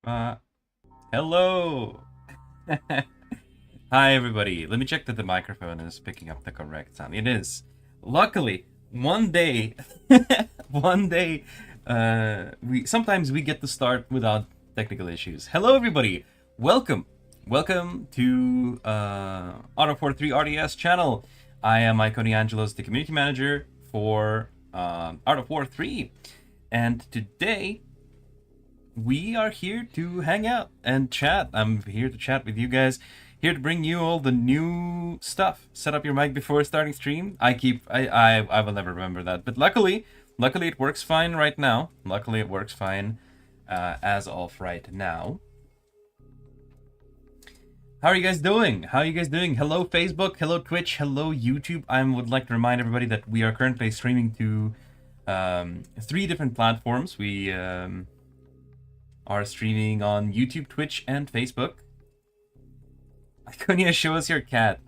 Uh, Hello. Hi, everybody. Let me check that the microphone is picking up the correct sound. It is. Luckily, one day, one day, we sometimes we get to start without technical issues. Hello, everybody. Welcome to Auto43 RDS channel. I am Iconia Angelos, the community manager for Art of War 3, and today we are here to hang out and chat. I'm here to chat with you guys, here to bring you all the new stuff. Set up your mic before starting stream. I will never remember that, but luckily it works fine right now. Luckily it works fine as of right now. How are you guys doing? Hello Facebook, hello Twitch, hello YouTube. I would like to remind everybody that we are currently streaming to 3 different platforms. We are streaming on YouTube, Twitch, and Facebook. Iconia, show us your cat.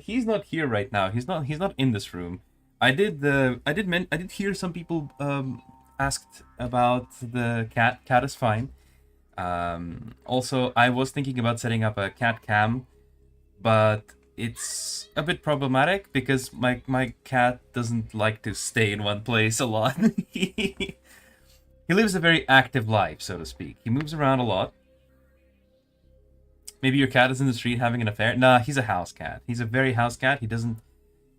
He's not here right now. He's not in this room. I did hear some people asked about the cat. Cat is fine. Also, I was thinking about setting up a cat cam, but it's a bit problematic because my cat doesn't like to stay in one place a lot. He lives a very active life, so to speak. He moves around a lot. Maybe your cat is in the street having an affair. Nah, he's a house cat. He's a very house cat. He doesn't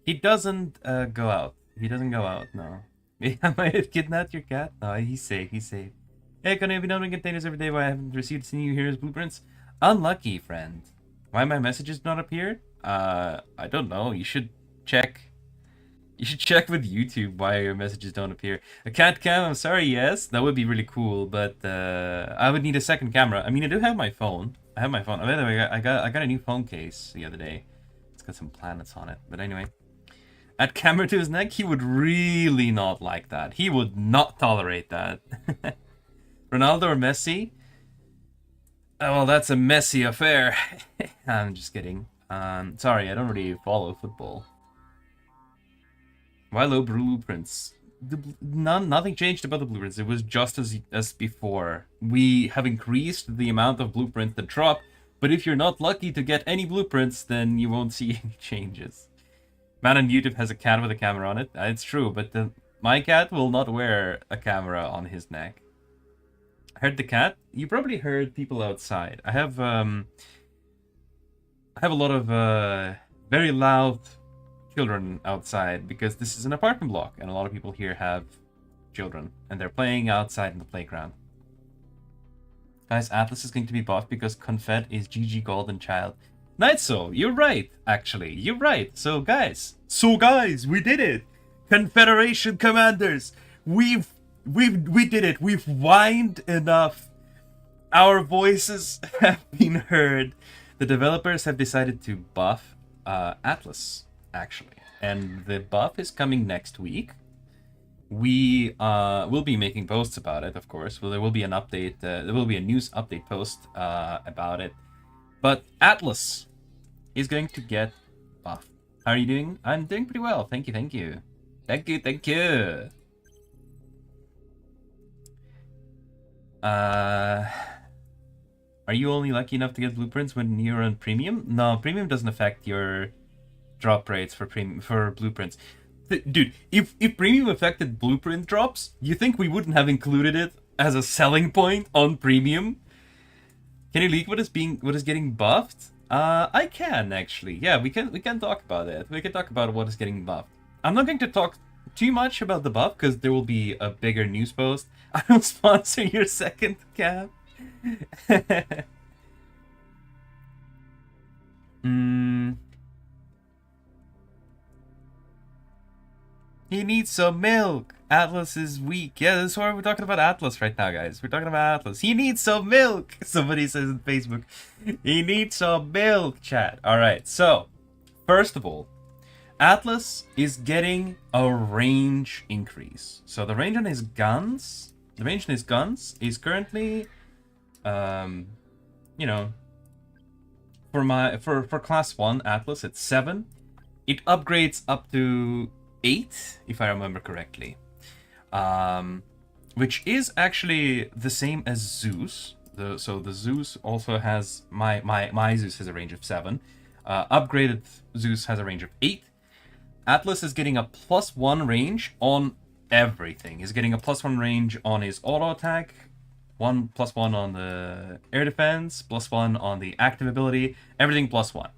go out. He doesn't go out, no. I might have kidnapped your cat. No, he's safe, Hey, Connie, have you done containers every day? Why I haven't received any new heroes blueprints? Unlucky, friend. Why my messages not appear? I don't know. You should check with YouTube why your messages don't appear. A cat cam, I'm sorry, yes. That would be really cool, but I would need a second camera. I mean, I do have my phone. I have my phone. By the way, I got a new phone case the other day. It's got some planets on it. But anyway. Add camera to his neck? He would really not like that. He would not tolerate that. Ronaldo or Messi? Oh, well, that's a messy affair. I'm just kidding. Sorry, I don't really follow football. Why low blueprints? Nothing changed about the blueprints. It was just as before. We have increased the amount of blueprints that drop, but if you're not lucky to get any blueprints, then you won't see any changes. Man on YouTube has a cat with a camera on it. It's true, but my cat will not wear a camera on his neck. I heard the cat. You probably heard people outside. I have a lot of very loud children outside because this is an apartment block and a lot of people here have children and they're playing outside in the playground. Guys, Atlas is going to be buffed because Confed is GG Golden Child. Nightsoul, you're right, actually. You're right. So guys, we did it. Confederation Commanders, we did it. We've whined enough. Our voices have been heard. The developers have decided to buff Atlas, actually, and the buff is coming next week. We will be making posts about it, of course. Well, there will be an update. There will be a news update post about it. But Atlas is going to get buffed. How are you doing? I'm doing pretty well. Thank you. Thank you. Are you only lucky enough to get blueprints when you're on premium? No, premium doesn't affect your drop rates for blueprints. Dude, if premium affected blueprint drops, you think we wouldn't have included it as a selling point on premium? Can you leak what is getting buffed? I can actually. Yeah, we can talk about it. We can talk about what is getting buffed. I'm not going to talk too much about the buff because there will be a bigger news post. I will sponsor your second cam. He needs some milk. Atlas is weak. Yeah, that's why we're talking about Atlas right now, guys. We're talking about Atlas. He needs some milk. Somebody says on Facebook. He needs some milk, chat. All right. So, first of all, Atlas is getting a range increase. So the range on his guns, is currently, you know, for class 1 Atlas, it's 7. It upgrades up to 8, if I remember correctly. Which is actually the same as Zeus. So the Zeus also has my Zeus has a range of 7. Upgraded Zeus has a range of 8. Atlas is getting a +1 range on everything. He's getting a +1 range on his auto attack, +1 on the air defense, +1 on the active ability, everything +1.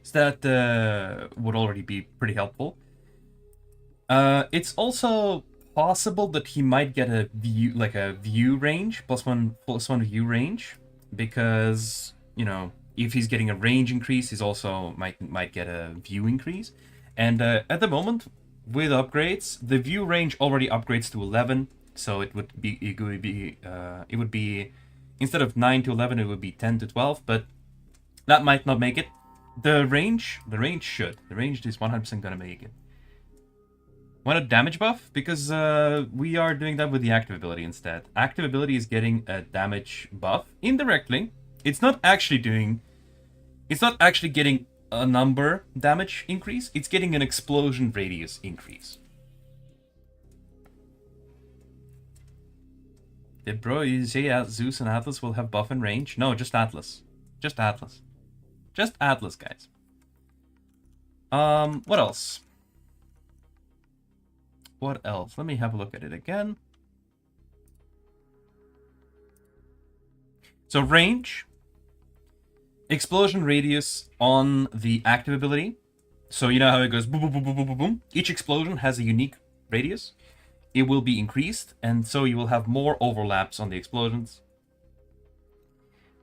So that would already be pretty helpful. It's also possible that he might get a view range, +1 view range, because, you know, if he's getting a range increase, he's also might get a view increase. And at the moment, with upgrades, the view range already upgrades to 11, so it would be instead of 9 to 11, it would be 10 to 12, but that might not make it. The range is 100% gonna make it. Want a damage buff? Because we are doing that with the active ability instead. Active ability is getting a damage buff indirectly. It's not actually getting a number damage increase. It's getting an explosion radius increase. Did bro, you say Zeus and Atlas will have buff and range? No, just Atlas. Just Atlas. Just Atlas, guys. What else? What else? Let me have a look at it again. So range, explosion radius on the active ability. So you know how it goes boom, boom, boom, boom, boom, boom, boom. Each explosion has a unique radius. It will be increased, and so you will have more overlaps on the explosions.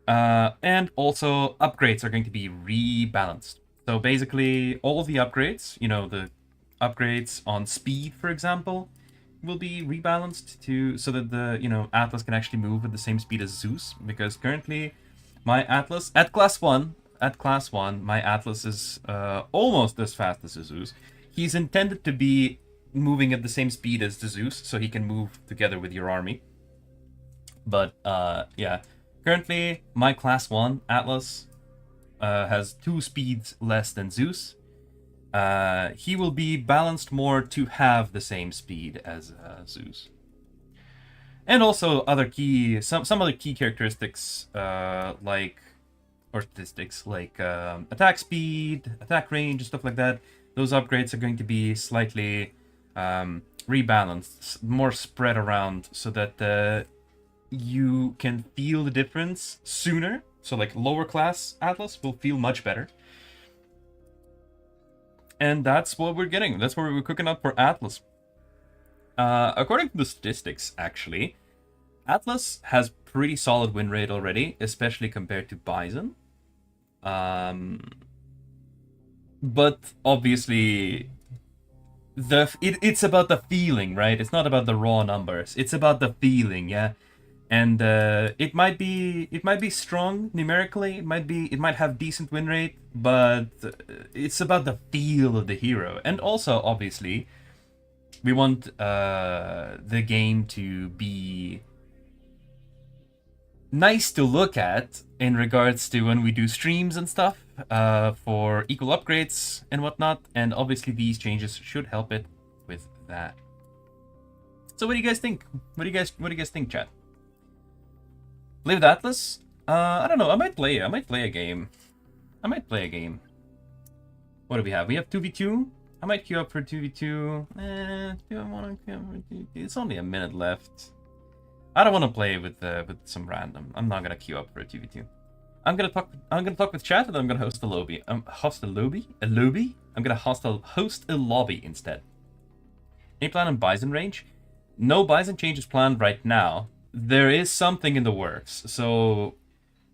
And also upgrades are going to be rebalanced. So basically, all the upgrades, you know, the upgrades on speed, for example, will be rebalanced so that the Atlas can actually move at the same speed as Zeus. Because currently, my Atlas at class 1, my Atlas is almost as fast as the Zeus. He's intended to be moving at the same speed as the Zeus, so he can move together with your army. But yeah, currently my class 1 Atlas has 2 speeds less than Zeus. He will be balanced more to have the same speed as Zeus. And also some other key characteristics like attack speed, attack range, and stuff like that. Those upgrades are going to be slightly rebalanced, more spread around, so that you can feel the difference sooner. So like lower class Atlas will feel much better. And that's what we're getting. That's what we're cooking up for Atlas. According to the statistics, actually, Atlas has pretty solid win rate already, especially compared to Bison. But obviously, it's about the feeling, right? It's not about the raw numbers. It's about the feeling, yeah. And it might be strong numerically. It might have decent win rate, but it's about the feel of the hero. And also, obviously, we want the game to be nice to look at in regards to when we do streams and stuff for equal upgrades and whatnot. And obviously, these changes should help it with that. So, what do you guys think? What do you guys think, chat? Play with Atlas? I don't know. I might play a game. What do we have? We have 2v2. I might queue up for 2v2. Do I want to queue up for 2v2? It's only a minute left. I don't want to play with some random. I'm not gonna queue up for a 2v2. I'm gonna talk with chat, and then I'm gonna host a lobby. Host a lobby? A lobby? I'm gonna host a lobby instead. Any plan on Bison range? No Bison change is planned right now. There is something in the works. So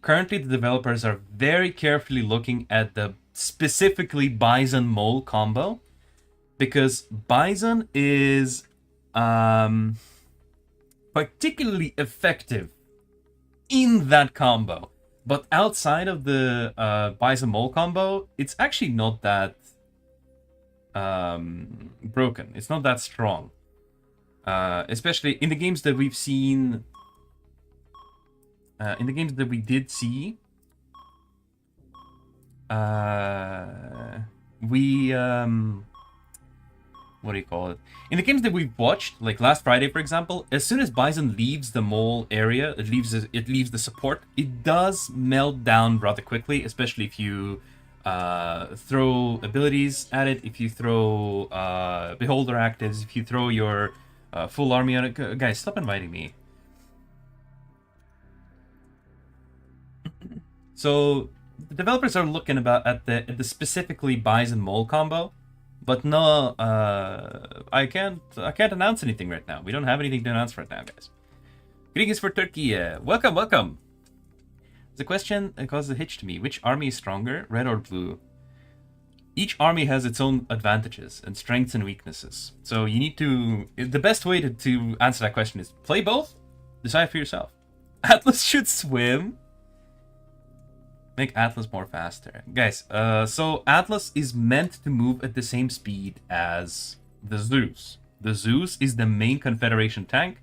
currently the developers are very carefully looking at the specifically Bison Mole combo, because Bison is particularly effective in that combo. But outside of the Bison Mole combo, it's actually not that broken. It's not that strong. Especially in the games that we've seen, in the games that we did see, we what do you call it? In the games that we've watched, like last Friday, for example, as soon as Bison leaves the mole area, it leaves the support. It does melt down rather quickly, especially if you throw abilities at it. If you throw Beholder actives, if you throw your full army on it. Guys, stop inviting me. So the developers are looking at the specifically Bison mole combo. But no, I can't announce anything right now. We don't have anything to announce right now, guys. Greetings for Turkey. Welcome, welcome. The question caused a hitch to me. Which army is stronger, red or blue? Each army has its own advantages and strengths and weaknesses. So you need to... The best way to answer that question is play both. Decide for yourself. Atlas should swim. Make Atlas more faster. Guys, so Atlas is meant to move at the same speed as the Zeus. The Zeus is the main Confederation tank.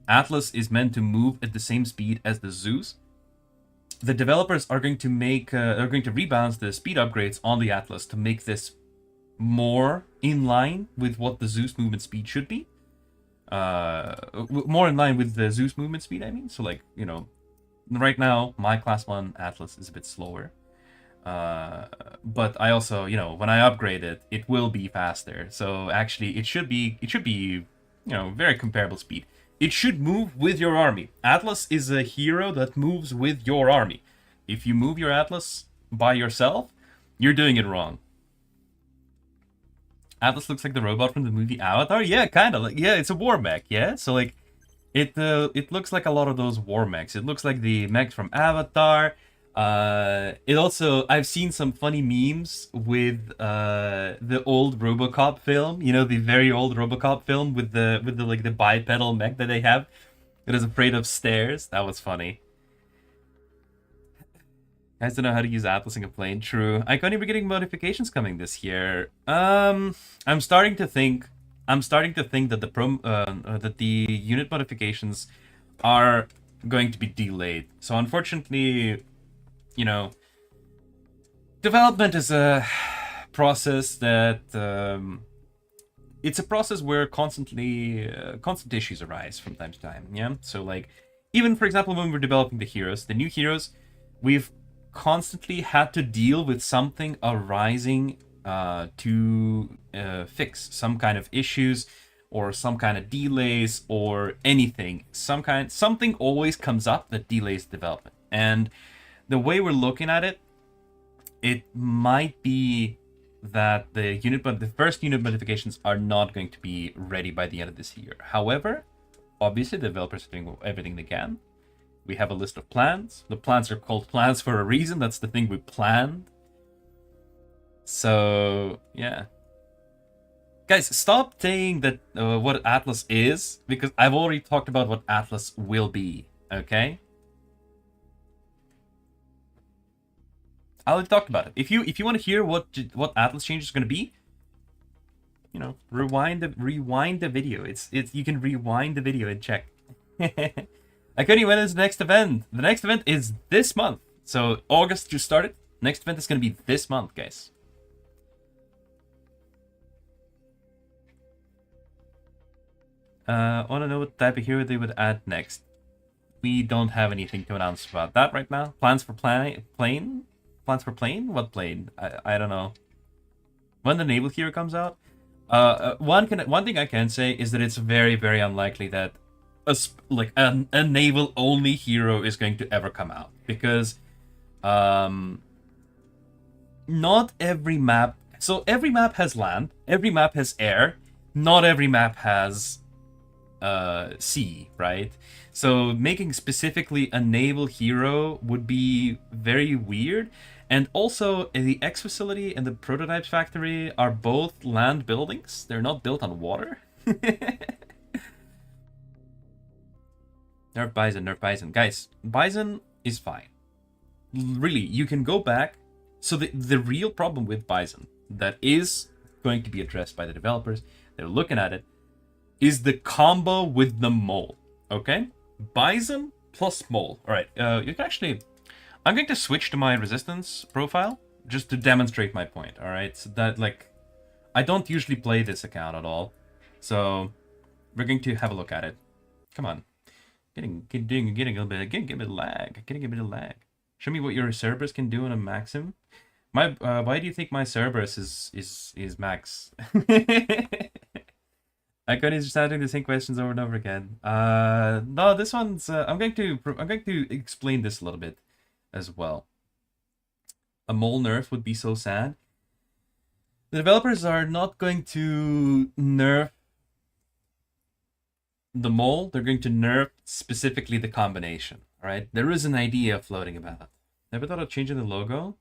Atlas is meant to move at the same speed as the Zeus. The developers are going to rebalance the speed upgrades on the Atlas to make this more in line with what the Zeus movement speed should be. More in line with the Zeus movement speed, I mean. So like, you know, right now, my class 1 Atlas is a bit slower. But I also, you know, when I upgrade it, it will be faster. So actually, it should be, you know, very comparable speed. It should move with your army. Atlas is a hero that moves with your army. If you move your Atlas by yourself, you're doing it wrong. Atlas looks like the robot from the movie Avatar? Yeah, kind of. Like, yeah, it's a war mech, yeah? So, like, it looks like a lot of those war mechs. It looks like the mechs from Avatar. It also, I've seen some funny memes with the old RoboCop film. You know, the very old RoboCop film with the like the bipedal mech that they have. It is afraid of stairs. That was funny. Guys don't know how to use Atlas in a plane. True. Iconia, we're getting modifications coming this year. I'm starting to think that the unit modifications are going to be delayed. So unfortunately, you know, development is a process that it's a process where constant issues arise from time to time. Yeah. So like, even for example, when we're developing the new heroes, we've constantly had to deal with something arising to fix some kind of issues or some kind of delays or anything. Something always comes up that delays development. And the way we're looking at it, it might be that the first unit modifications are not going to be ready by the end of this year. However, obviously the developers are doing everything they can. We have a list of plans. The plans are called plans for a reason. That's the thing we planned. So, yeah. Guys, stop saying that what Atlas is, because I've already talked about what Atlas will be, okay? I already talked about it. If you want to hear what Atlas change is going to be, you know, rewind the video. You can rewind the video and check. Iconia, when is the next event? The next event is this month. So August just started. Next event is going to be this month, guys. I want to know what type of hero they would add next. We don't have anything to announce about that right now. Plans for plane? Plans for plane? What plane? I don't know. When the naval hero comes out? One thing I can say is that it's very, very unlikely that a naval only hero is going to ever come out, because not every map. So every map has land, every map has air, not every map has sea, right? So making specifically a naval hero would be very weird. And also, the X facility and the prototypes factory are both land buildings. They're not built on water. Nerf Bison. Guys, Bison is fine. Really, you can go back. So the real problem with Bison that is going to be addressed by the developers, they're looking at it, is the combo with the mole. Okay? Bison plus mole. Alright, you can actually... I'm going to switch to my resistance profile just to demonstrate my point, alright? So that, like... I don't usually play this account at all, so we're going to have a look at it. Come on, getting a bit of lag. Show me what your Cerberus can do on a Maxim. Why do you think my Cerberus is max? Iconia is just asking the same questions over and over again. No, this one's. I'm going to explain this a little bit as well. A mole nerf would be so sad. The developers are not going to nerf the mole. They're going to nerf specifically the combination. All right, there is an idea floating about. Never thought of changing the logo.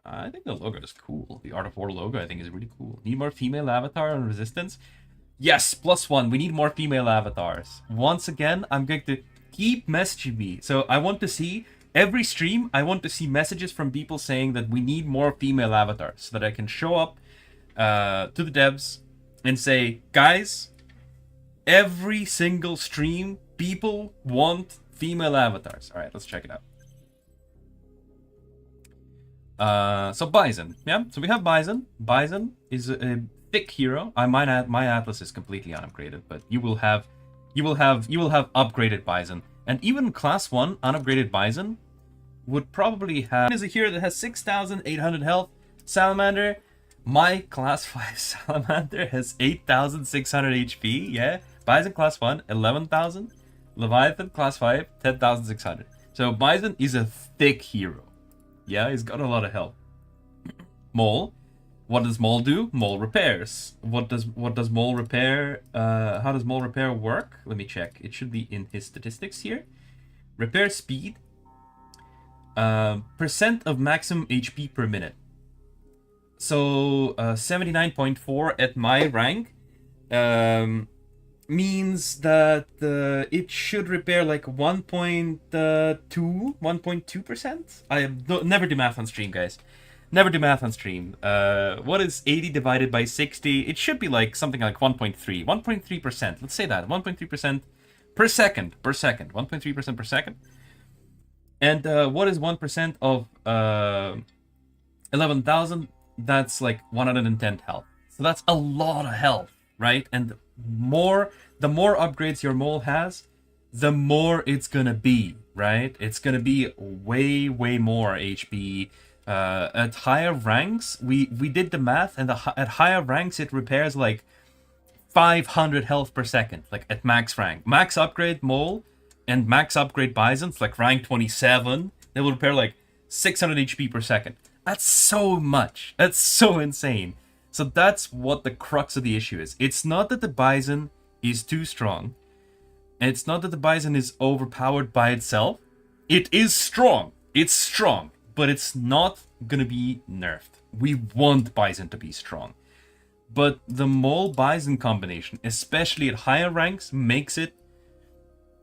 I think the logo is cool. The Art of War logo, I think, is really cool. Need more female avatar on Resistance? Yes, +1. We need more female avatars. Once again, I'm going to keep messaging me. So I want to see, every stream, I want to see messages from people saying that we need more female avatars so that I can show up to the devs and say, guys, every single stream, people want female avatars. All right, let's check it out. So Bison, yeah. So we have Bison. Bison is a thick hero. My Atlas is completely unupgraded, but you will have upgraded Bison, and even class 1 unupgraded Bison would probably have. Is a hero that has 6,800 health. Salamander, my class 5 Salamander has 8,600 HP. Yeah, Bison class 1 11,000. Leviathan class 5 10,600. So Bison is a thick hero. Yeah, he's got a lot of health. Mole. What does Mole do? Mole repairs. What does Mole repair? How does Mole repair work? Let me check. It should be in his statistics here. Repair speed. Percent of maximum HP per minute. So 79.4 at my rank. Means that it should repair like 1.2%. I never do math on stream, guys. Never do math on stream. What is 80 divided by 60? It should be like something like 1.3. 1.3%. Let's say that. 1.3% per second. 1.3% per second. And what is 1% of 11,000? That's like 110 health. So that's a lot of health, right? And the more upgrades your mole has, the more it's gonna be, right? It's gonna be way more HP. At higher ranks, we did the math, and at higher ranks it repairs like 500 health per second, like at max rank. Max upgrade mole and max upgrade Bison's like rank 27. They will repair like 600 HP per second. That's so much. That's so insane. So that's what the crux of the issue is. It's not that the Bison is too strong. It's not that the Bison is overpowered by itself. It is strong. It's strong. But it's not gonna be nerfed. We want Bison to be strong. But the Mole Bison combination, especially at higher ranks, makes it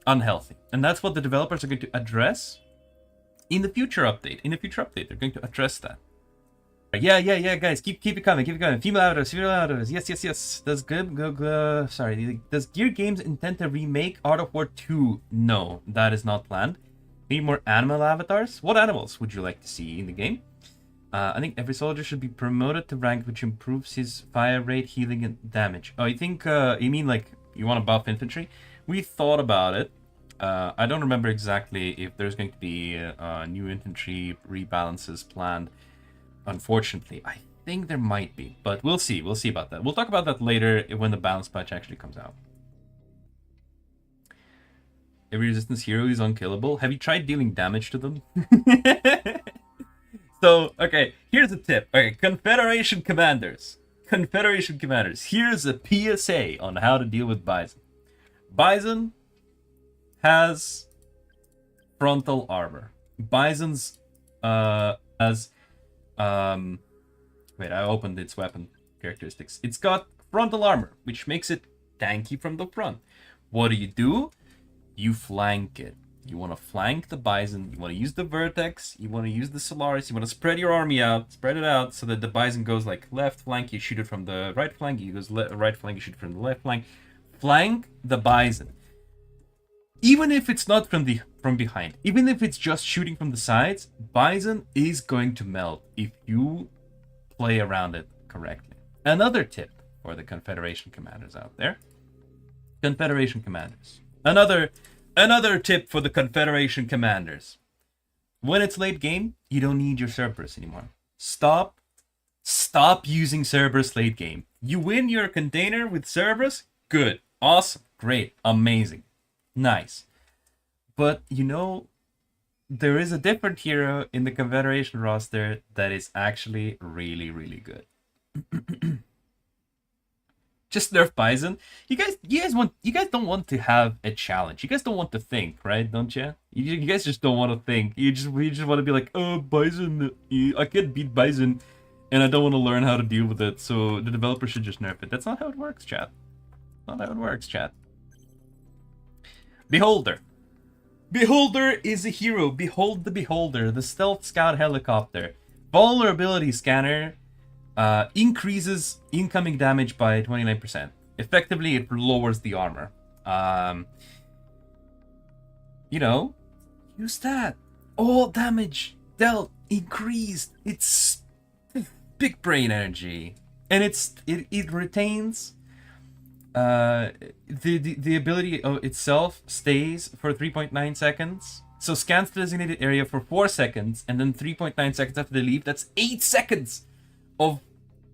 unhealthy. And that's what the developers are going to address in the future update. In the future update, they're going to address that. Yeah, guys, keep it coming. Female avatars, yes. Does Gear Games intend to remake Art of War 2? No, that is not planned. We need more animal avatars. What animals would you like to see in the game? I think every soldier should be promoted to rank, which improves his fire rate, healing, and damage. Oh, you think you mean like you want to buff infantry? We thought about it. I don't remember exactly if there's going to be new infantry rebalances planned. Unfortunately, I think there might be, but we'll see. We'll see about that. We'll talk about that later when the balance patch actually comes out. Every resistance hero is unkillable. Have you tried dealing damage to them? So, okay, here's a tip. Okay, Confederation Commanders. Here's a PSA on how to deal with Bison. Bison has frontal armor. Bison's has wait, I opened its weapon characteristics. It's got frontal armor, which makes it tanky from the front. What do? You flank it. You want to flank the Bison. You want to use the Vertex. You want to use the Solaris. You want to spread your army out. Spread it out so that the Bison goes like left flank. You shoot it from the right flank. You goes right flank. You shoot it from the left flank. Flank the Bison. Even if it's not from behind. Even if it's just shooting from the sides, Bison is going to melt if you play around it correctly. Another tip for the Confederation commanders out there. Confederation commanders. Another tip for the Confederation commanders. When it's late game, you don't need your Cerberus anymore. Stop using Cerberus late game. You win your container with Cerberus, good, awesome, great, amazing, nice. But you know, there is a different hero in the Confederation roster that is actually really, really good. Just nerf Bison. You guys don't want to have a challenge. You guys don't want to think, right? Don't you? You guys just don't want to think. You just want to be like, oh, Bison, I can't beat Bison, and I don't want to learn how to deal with it. So the developer should just nerf it. That's not how it works, chat. Not how it works, chat. Beholder. Beholder is a hero. Behold the Beholder, the stealth scout helicopter. Vulnerability scanner. Increases incoming damage by 29%. Effectively, it lowers the armor. Use that. All damage dealt increased. It's big brain energy, and it retains. The ability of itself stays for 3.9 seconds. So scans the designated area for 4 seconds, and then 3.9 seconds after they leave. That's 8 seconds of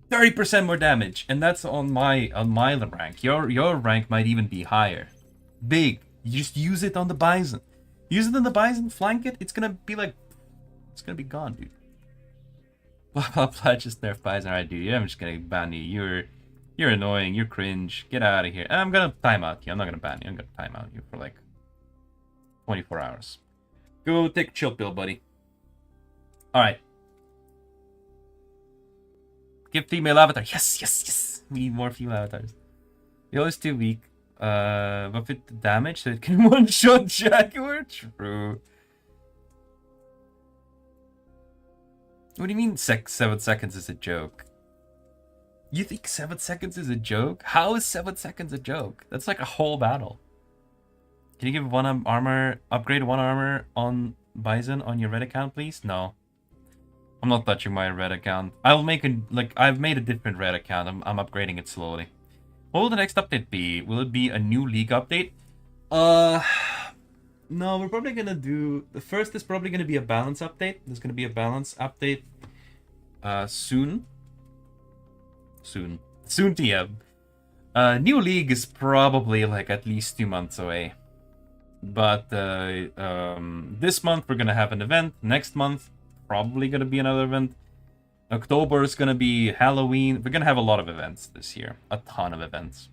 30% more damage, and that's on my rank. Your rank might even be higher. Big. You just use it on the Bison. Use it on the Bison, flank it. It's gonna be gone, dude. Blah blah blah. Just nerf Bison, alright, dude. I'm just gonna ban you. You're annoying. You're cringe. Get out of here. I'm gonna time out you. I'm not gonna ban you. I'm gonna time out you for like 24 hours. Go take a chill pill, buddy. All right. Give female avatar. Yes. We need more female avatars. Yo is too weak. Buff it to damage so it can one-shot Jaguar? True. What do you mean 7 seconds is a joke? You think 7 seconds is a joke? How is 7 seconds a joke? That's like a whole battle. Can you give upgrade one armor on Bison on your red account, please? No. I'm not touching my red account. I've made a different red account. I'm upgrading it slowly. What will the next update be? Will it be a new league update? No, we're probably gonna do... The first is probably gonna be a balance update. There's gonna be a balance update soon. Soon TM. New league is probably like at least 2 months away. But this month we're gonna have an event. Next month probably gonna be another event. October is gonna be Halloween. We're gonna have a lot of events this year. A ton of events.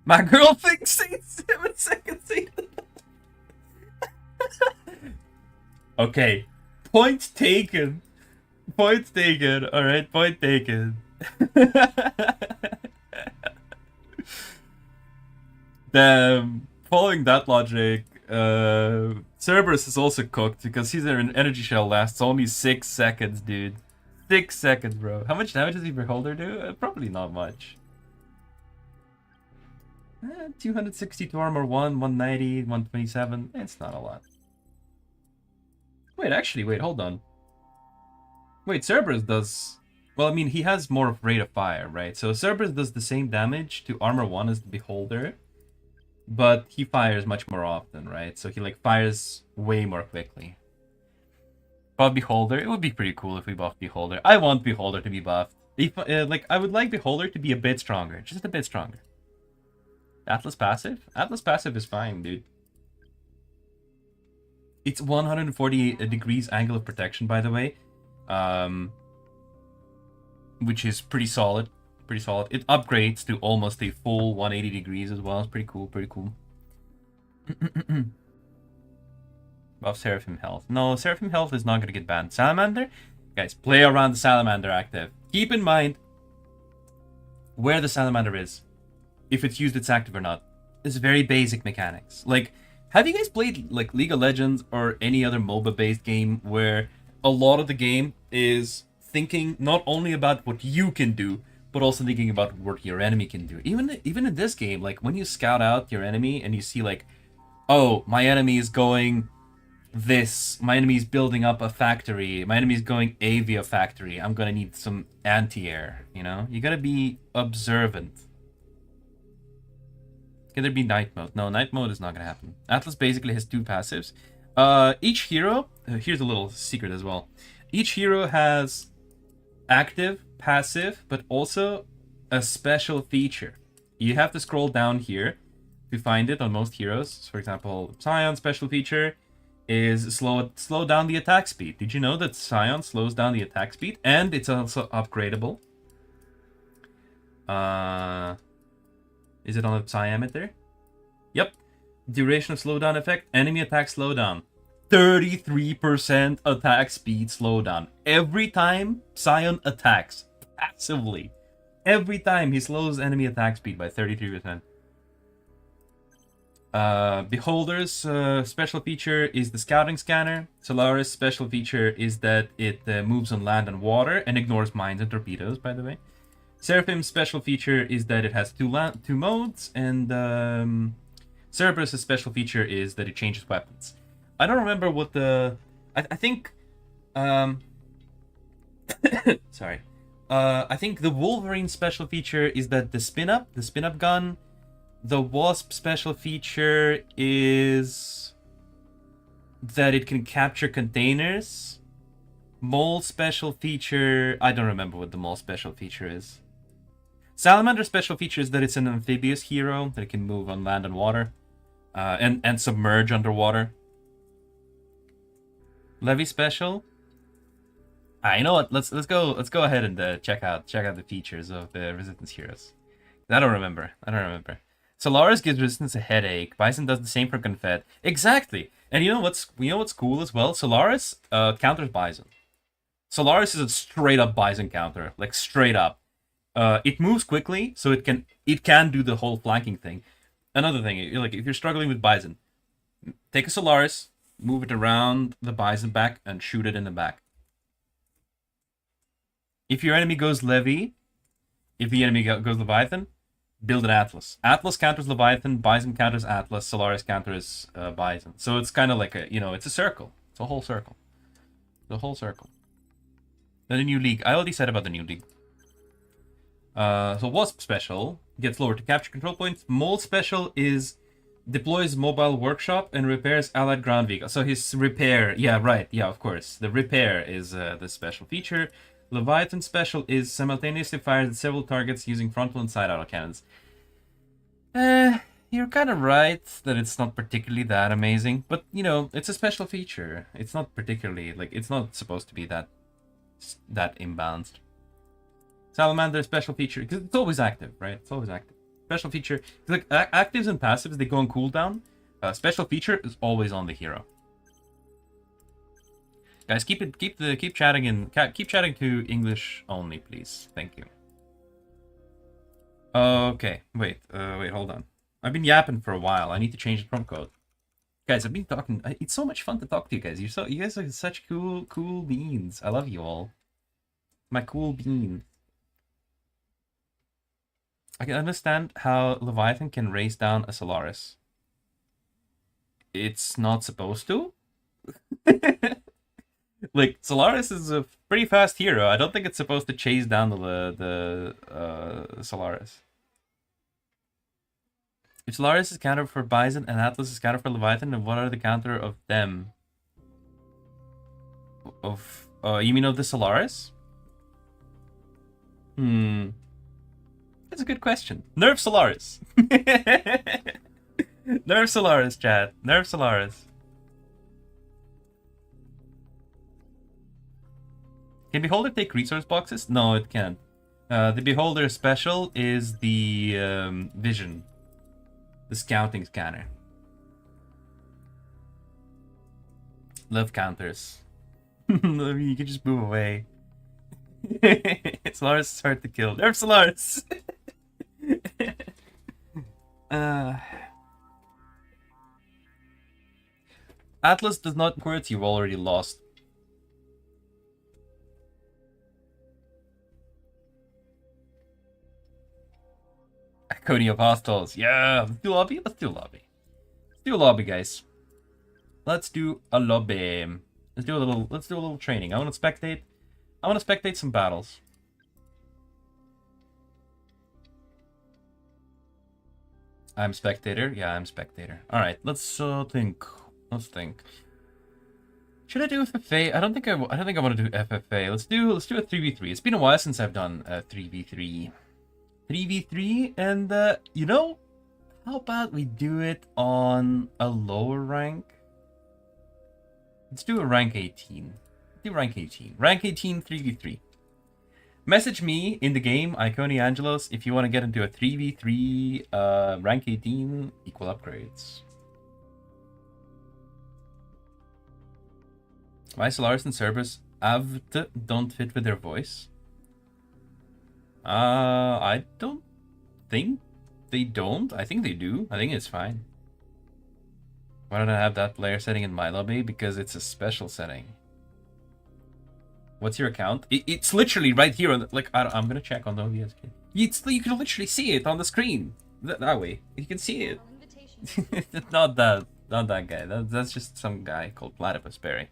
My girl thinks 7 seconds. Okay. Point taken. Alright, point taken. Following that logic, Cerberus is also cooked because his energy shell lasts only 6 seconds, dude. 6 seconds, bro. How much damage does the Beholder do? Probably not much. 262 armor 190, 127. It's not a lot. Wait, hold on. Wait, Cerberus does... Well, I mean, he has more of rate of fire, right? So Cerberus does the same damage to armor 1 as the Beholder, but he fires much more often, right? So he fires way more quickly. Buff Beholder, it would be pretty cool if we buff Beholder. I want Beholder to be buffed. I would like Beholder to be a bit stronger, just a bit stronger. Atlas passive? Atlas passive is fine, dude. It's 148 degrees angle of protection, by the way. Which is pretty solid. It upgrades to almost a full 180 degrees as well. It's pretty cool. Buff Seraphim health. No, Seraphim health is not going to get banned. Salamander? Guys, play around the Salamander active. Keep in mind where the Salamander is. If it's used, it's active or not. It's very basic mechanics. Have you guys played League of Legends or any other MOBA-based game where a lot of the game is thinking not only about what you can do, but also thinking about what your enemy can do? Even in this game, when you scout out your enemy and you see oh, my enemy is going this. My enemy's building up a factory. My enemy's going via factory. I'm gonna need some anti-air, you know? You gotta be observant. Can there be night mode? No, night mode is not gonna happen. Atlas basically has 2 passives. Each hero, here's a little secret as well. Each hero has active, passive, but also a special feature. You have to scroll down here to find it on most heroes. So for example, Scion's special feature is slow down the attack speed. Did you know that Scion slows down the attack speed? And it's also upgradable. Is it on the Psi-emitter? Yep. Duration of slowdown effect, enemy attack slowdown. 33% attack speed slowdown. Every time Scion attacks passively. Every time he slows enemy attack speed by 33%. Beholder's special feature is the scouting scanner. Solaris' special feature is that it moves on land and water and ignores mines and torpedoes, by the way. Seraphim's special feature is that it has two modes, and Cerberus' special feature is that it changes weapons. I don't remember what the... I think... sorry. I think the Wolverine special feature is that the spin-up gun. The Wasp special feature is that it can capture containers. Mole special feature... I don't remember what the Mole special feature is. Salamander special feature is that it's an amphibious hero, that it can move on land and water. And submerge underwater. Levy special? You know what? Let's go ahead and check out the features of the resistance heroes. I don't remember. Solaris gives resistance a headache. Bison does the same for Confed. Exactly. And you know what's cool as well? Solaris counters Bison. Solaris is a straight up Bison counter, like straight up. It moves quickly, so it can do the whole flanking thing. Another thing, like if you're struggling with Bison, take a Solaris, move it around the Bison back, and shoot it in the back. If your enemy goes Levy, if the enemy goes Leviathan, build an Atlas. Atlas counters Leviathan, Bison counters Atlas, Solaris counters Bison. So it's kind of like it's a circle. It's a whole circle. The whole circle. Then the new league. I already said about the new league. So Wasp special gets lower to capture control points. Mole special is deploys mobile workshop and repairs allied ground vehicles. So his repair, yeah, right, yeah, of course. The repair is the special feature. Leviathan special is simultaneously fires at several targets using frontal and side autocannons. You're kind of right that it's not particularly that amazing, but it's a special feature. It's not particularly it's not supposed to be that imbalanced. Salamander special feature, because it's always active, right? It's always active. Special feature, like actives and passives, they go on cooldown. Special feature is always on the hero. Guys, keep chatting to English only, please. Thank you. Okay, wait, hold on. I've been yapping for a while. I need to change the prompt code. Guys, I've been talking. It's so much fun to talk to you guys. You guys are such cool beans. I love you all. My cool beans. I can understand how Leviathan can race down a Solaris. It's not supposed to. Like, Solaris is a pretty fast hero. I don't think it's supposed to chase down the Solaris. If Solaris is counter for Bison and Atlas is counter for Leviathan, then what are the counter of them? You mean of the Solaris? That's a good question. Nerf Solaris. Nerf Solaris, chat. Nerf Solaris. Can Beholder take resource boxes? No, it can't. The Beholder special is the vision. The scouting scanner. Love counters. You can just move away. Solaris is hard to kill. Nerf Solaris! Atlas does not work, you've already lost. Iconia of Hostiles. Yeah, let's do lobby. Let's do lobby, guys. Let's do a lobby. Let's do a little training. I want to spectate. I want to spectate some battles. I'm spectator. Yeah, I'm spectator. All right, let's think. Let's think. Should I do FFA? I don't think I want to do FFA. Let's do a 3v3. It's been a while since I've done a 3v3. 3v3, and you know, how about we do it on a lower rank? Let's do a rank 18. Do rank 18. Rank 18 3v3. Message me in the game, Iconia Angelos, if you want to get into a 3v3 rank 18 equal upgrades. Why Solaris and Cerberus don't fit with their voice? I don't think they don't. I think they do. I think it's fine. Why don't I have that player setting in my lobby? Because it's a special setting. What's your account? It's literally right here on the, like, I'm gonna check on the OBS. You can literally see it on the screen. That way. You can see it. Not that guy. That's just some guy called Platypus Berry.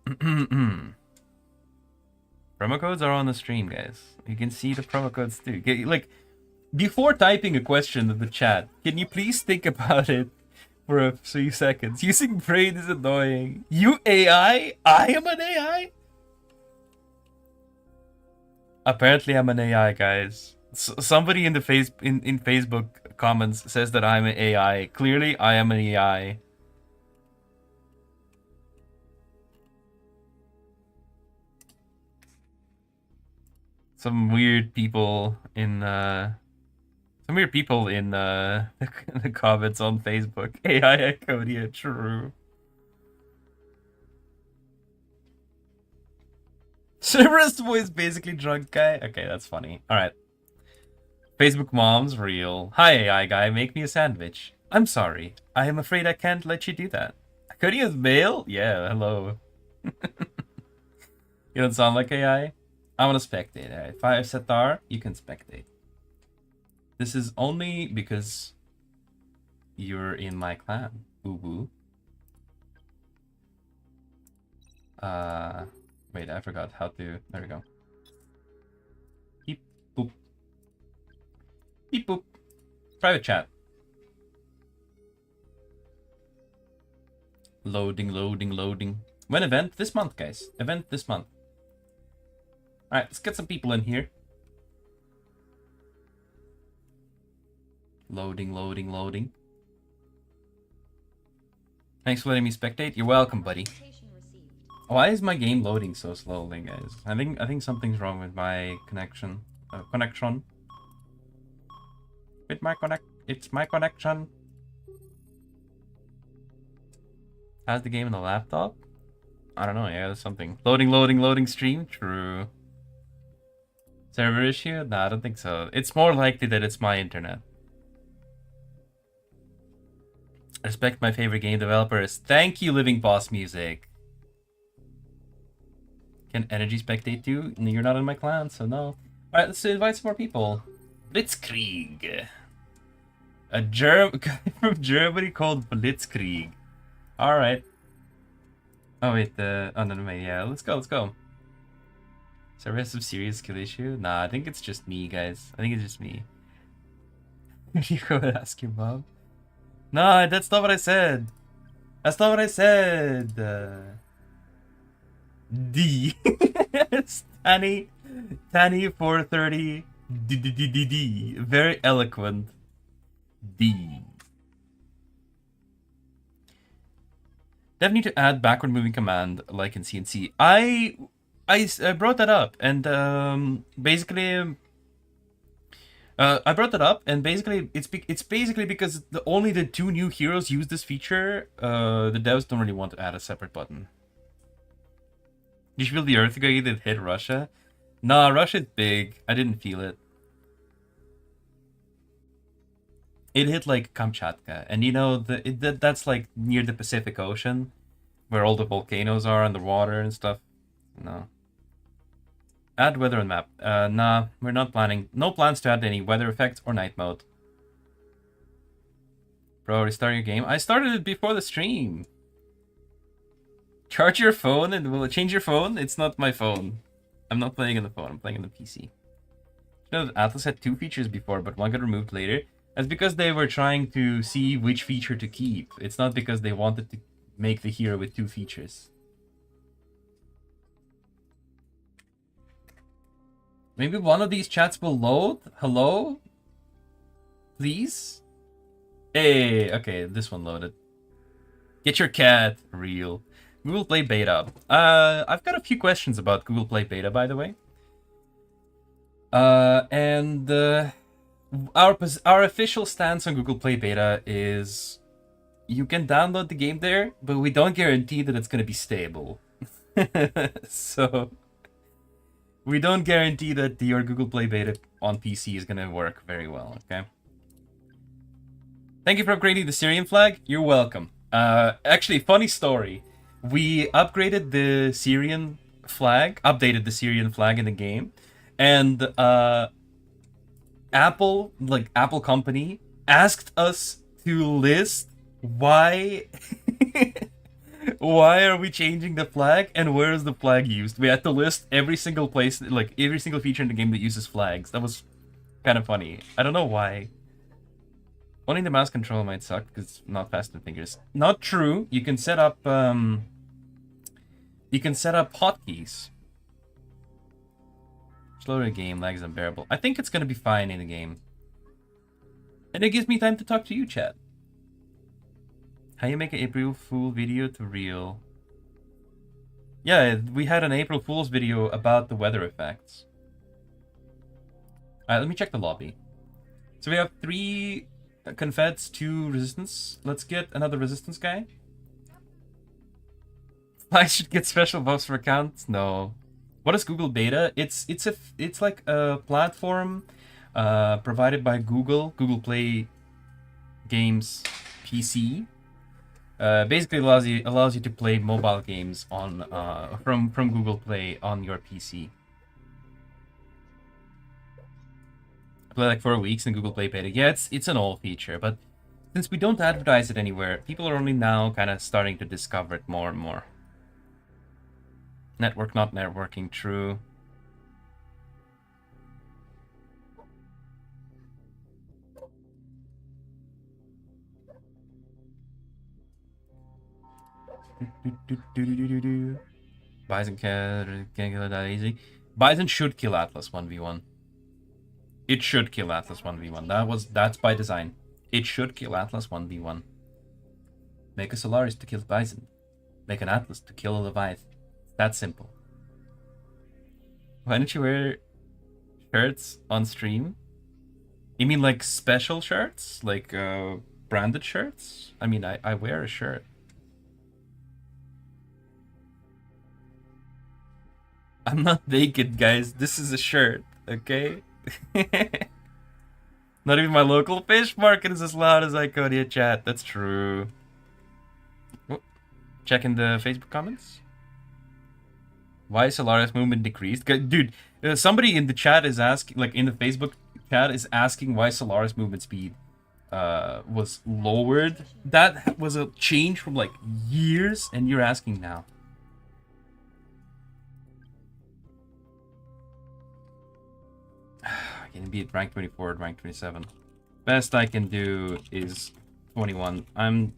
Promo codes are on the stream, guys. You can see the promo codes too. Like, before typing a question in the chat, can you please think about it for a few seconds? Using brain is annoying. You AI? I am an AI? Apparently I'm an AI, guys. Somebody in the in Facebook comments says that I'm an AI. Clearly I am an AI. Some weird people in the comments on Facebook. AI Iconia, true. Cerberus voice basically drunk guy. Okay, that's funny. Alright. Facebook mom's real. Hi AI guy, make me a sandwich. I'm sorry. I am afraid I can't let you do that. Iconia's male? Yeah, hello. You don't sound like AI? I want to spectate. Alright, 5 Setar, you can spectate. This is only because you're in my clan. Boo boo. Wait, I forgot how to. There we go. Beep boop. Beep boop. Private chat. Loading, loading, loading. When event? This month, guys. Event this month. Alright, let's get some people in here. Loading, loading, loading. Thanks for letting me spectate. You're welcome, buddy. Why is my game loading so slowly, guys? I think something's wrong with my connection. Connection. With my it's my connection. How's the game on the laptop? I don't know. Yeah, there's something. Loading, loading, loading stream. True. Server issue? Nah, I don't think so. It's more likely that it's my internet. Respect my favorite game developers. Thank you, Living Boss Music. Can Energy spectate too? You're not in my clan, so no. Alright, let's invite some more people. Blitzkrieg. A guy from Germany called Blitzkrieg. Alright. Oh wait, oh no, wait, yeah, let's go. So we have some serious skill issue? Nah, I think it's just me, guys. I think it's just me. You go and ask your mom. No, that's not what I said. That's not what I said. D. Tanny 430. D. Very eloquent. D. Definitely need to add backward moving command like in CNC. I brought that up, and basically. I brought that up, and basically it's basically because only the 2 new heroes use this feature. The devs don't really want to add a separate button. Did you feel the earthquake that hit Russia? Nah, Russia's big. I didn't feel it. It hit like Kamchatka, and you know that's like near the Pacific Ocean, where all the volcanoes are underwater and stuff. No. Add weather on map. Nah, we're not planning. No plans to add any weather effects or night mode. Bro, restart your game. I started it before the stream. Charge your phone and will it change your phone? It's not my phone. I'm not playing on the phone. I'm playing on the PC. You know, Atlas had 2 features before, but one got removed later. That's because they were trying to see which feature to keep. It's not because they wanted to make the hero with 2 features. Maybe one of these chats will load? Hello? Please? Hey, okay, this one loaded. Get your cat real. Google Play Beta. I've got a few questions about Google Play Beta, by the way. Our official stance on Google Play Beta is you can download the game there, but we don't guarantee that it's going to be stable. So we don't guarantee that your Google Play Beta on PC is going to work very well, okay? Thank you for upgrading the Syrian flag. You're welcome. Actually, funny story. We upgraded the Syrian flag, updated the Syrian flag in the game, and Apple company, asked us to list why why are we changing the flag and where is the flag used. We had to list every single place, like every single feature in the game that uses flags. That was kind of funny. I don't know why. Only the mouse control might suck because it's not fast in fingers. Not true. You can set up hotkeys. Slower the game, lag is unbearable. I think it's gonna be fine in the game. And it gives me time to talk to you, chat. How you make an April Fool video to real? Yeah, we had an April Fool's video about the weather effects. Alright, let me check the lobby. So we have 3 Confeds, 2 resistance. Let's get another resistance guy. I should get special buffs for accounts? No. What is Google Beta? It's like a platform provided by Google Play Games PC. Basically allows you to play mobile games on from Google Play on your PC. Play like 4 weeks in Google Play Beta. Yeah, it's an old feature, but since we don't advertise it anywhere, people are only now kind of starting to discover it more and more. Network not networking, true. Bison can't kill it that easy. Bison should kill Atlas 1v1. It should kill Atlas 1v1. That's by design. It should kill Atlas 1v1. Make a Solaris to kill Bison. Make an Atlas to kill a Leviathan. That simple. Why don't you wear shirts on stream? You mean like special shirts? Like branded shirts? I mean, I wear a shirt. I'm not naked, guys. This is a shirt, okay? Not even my local fish market is as loud as Iconia chat. That's true. Oh, checking the Facebook comments. Why is Solaris movement decreased? Dude, somebody in the chat is asking, like in the Facebook chat is asking why Solaris movement speed was lowered. That was a change from like years, and you're asking now. I can be at rank 24 at rank 27. Best I can do is 21. I'm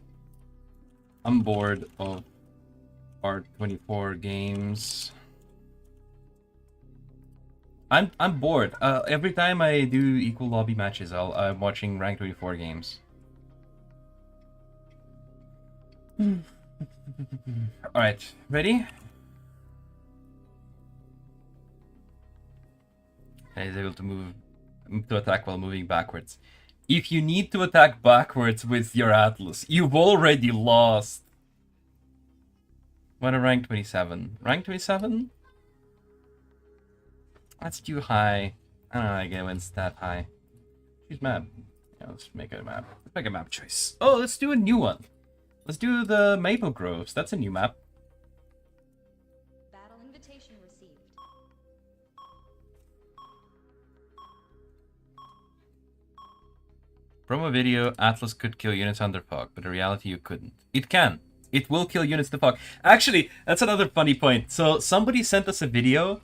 bored of our 24 games. I'm bored. Every time I do equal lobby matches, I'm watching rank 24 games. All right, ready? He's able to attack while moving backwards. If you need to attack backwards with your Atlas, you've already lost. What a rank 27. Rank 27? That's too high. I don't know I get when it's that high. Choose map. Yeah, let's make a map. Let's make a map choice. Oh, let's do a new one. Let's do the Maple Groves. That's a new map. Battle invitation received. Promo video, Atlas could kill units under fog, but in reality you couldn't. It can. It will kill units to fog. Actually, that's another funny point. So somebody sent us a video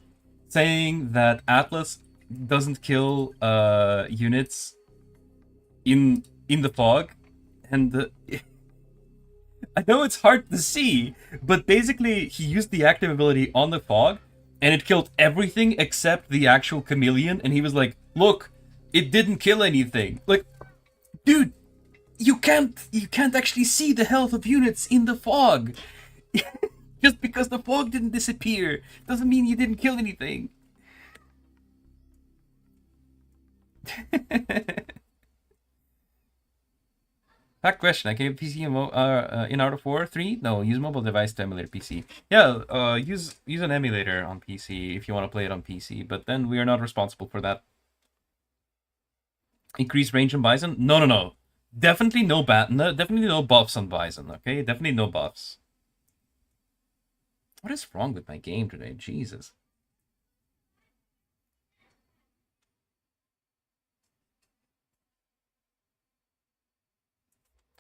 saying that Atlas doesn't kill units in the fog, and I know it's hard to see, but basically he used the active ability on the fog, and it killed everything except the actual chameleon, and he was like, "Look, it didn't kill anything." Like, dude, you can't actually see the health of units in the fog. Just because the fog didn't disappear doesn't mean you didn't kill anything. Back question. I can use PC in out of 3? No, use mobile device to emulate PC. Yeah, use an emulator on PC if you want to play it on PC, but then we are not responsible for that. Increase range on Bison? No. Definitely definitely no buffs on Bison, okay? Definitely no buffs. What is wrong with my game today? Jesus.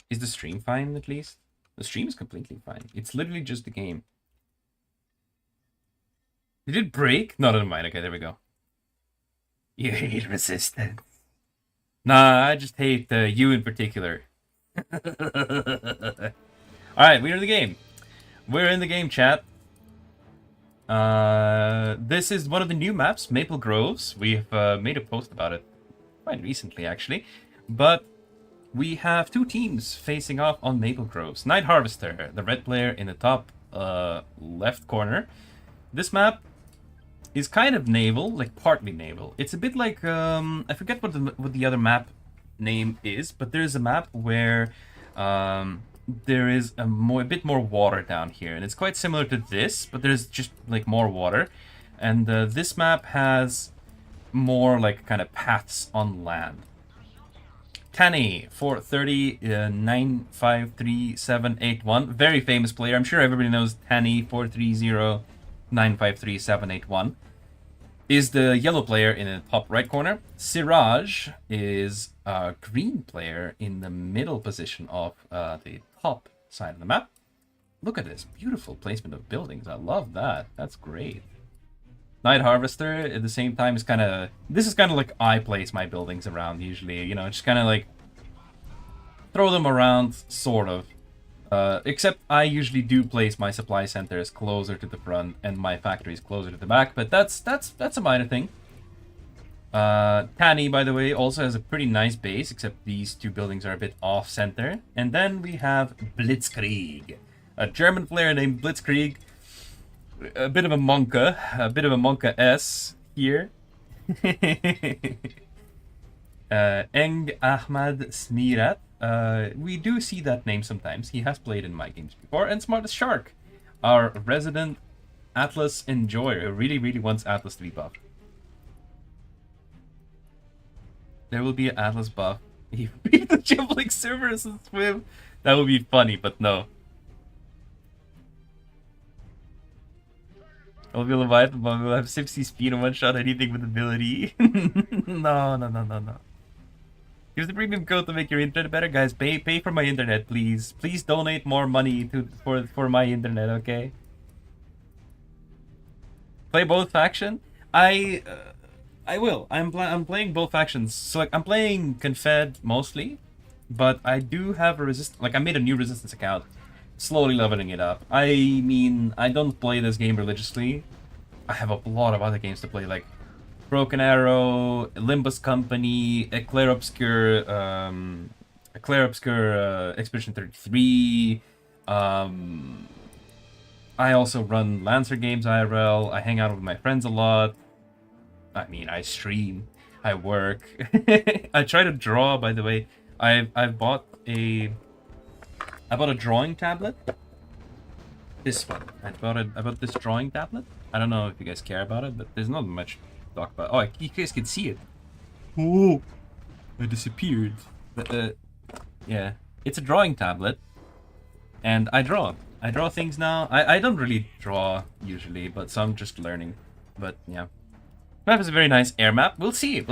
Is the stream fine, at least? The stream is completely fine. It's literally just the game. Did it break? No, never mind. Okay, there we go. You hate resistance. Nah, I just hate you in particular. Alright, we're in the game. We're in the game, chat. This is one of the new maps, Maple Groves. We've made a post about it quite recently, actually. But we have two teams facing off on Maple Groves. Night Harvester, the red player in the top left corner. This map is kind of naval, like partly naval. It's a bit like I forget what the other map name is, but there's a map where there is a bit more water down here, and it's quite similar to this, but there's just like more water. And this map has more like kind of paths on land. Tanny 430 953 very famous player. I'm sure everybody knows Tanny 430 953 781. Is the yellow player in the top right corner. Siraj is a green player in the middle position of the top side of the map. Look at this beautiful placement of buildings. I love that. That's great. Night Harvester at the same time is kind of... This is kind of like I place my buildings around usually. You know, just kind of like throw them around, sort of. Except I usually do place my supply centers closer to the front and my factories closer to the back, but that's a minor thing. Tanny, by the way, also has a pretty nice base, except these two buildings are a bit off-center. And then we have Blitzkrieg, a German player named Blitzkrieg. A bit of a Monka S here. Eng Ahmad Smirat. We do see that name sometimes. He has played in my games before. And Smartest Shark, our resident Atlas enjoyer, who really wants Atlas to be buffed. There will be an Atlas buff. He beat the Jumbling Cerberus and swim. That would be funny, but no. I'll be Leviathan, but we'll have 60 speed and one-shot anything with ability. No. Use the premium code to make your internet better, guys. Pay for my internet, please. Please donate more money for my internet, okay? Play both faction? I will. I'm playing both factions. So like I'm playing Confed mostly, but I do have a resist. Like I made a new resistance account, slowly leveling it up. I mean, I don't play this game religiously. I have a lot of other games to play, like Broken Arrow, Limbus Company, Eclair Obscure Expedition 33. I also run Lancer games IRL. I hang out with my friends a lot. I mean, I stream, I work. I try to draw, by the way. I bought a drawing tablet. This one. I bought this drawing tablet. I don't know if you guys care about it, but there's not much to talk about. Oh, you guys can see it. Oh, it disappeared. But, yeah, it's a drawing tablet, and I draw. I draw things now. I don't really draw usually, but so I'm just learning. But yeah, map is a very nice air map. We'll see.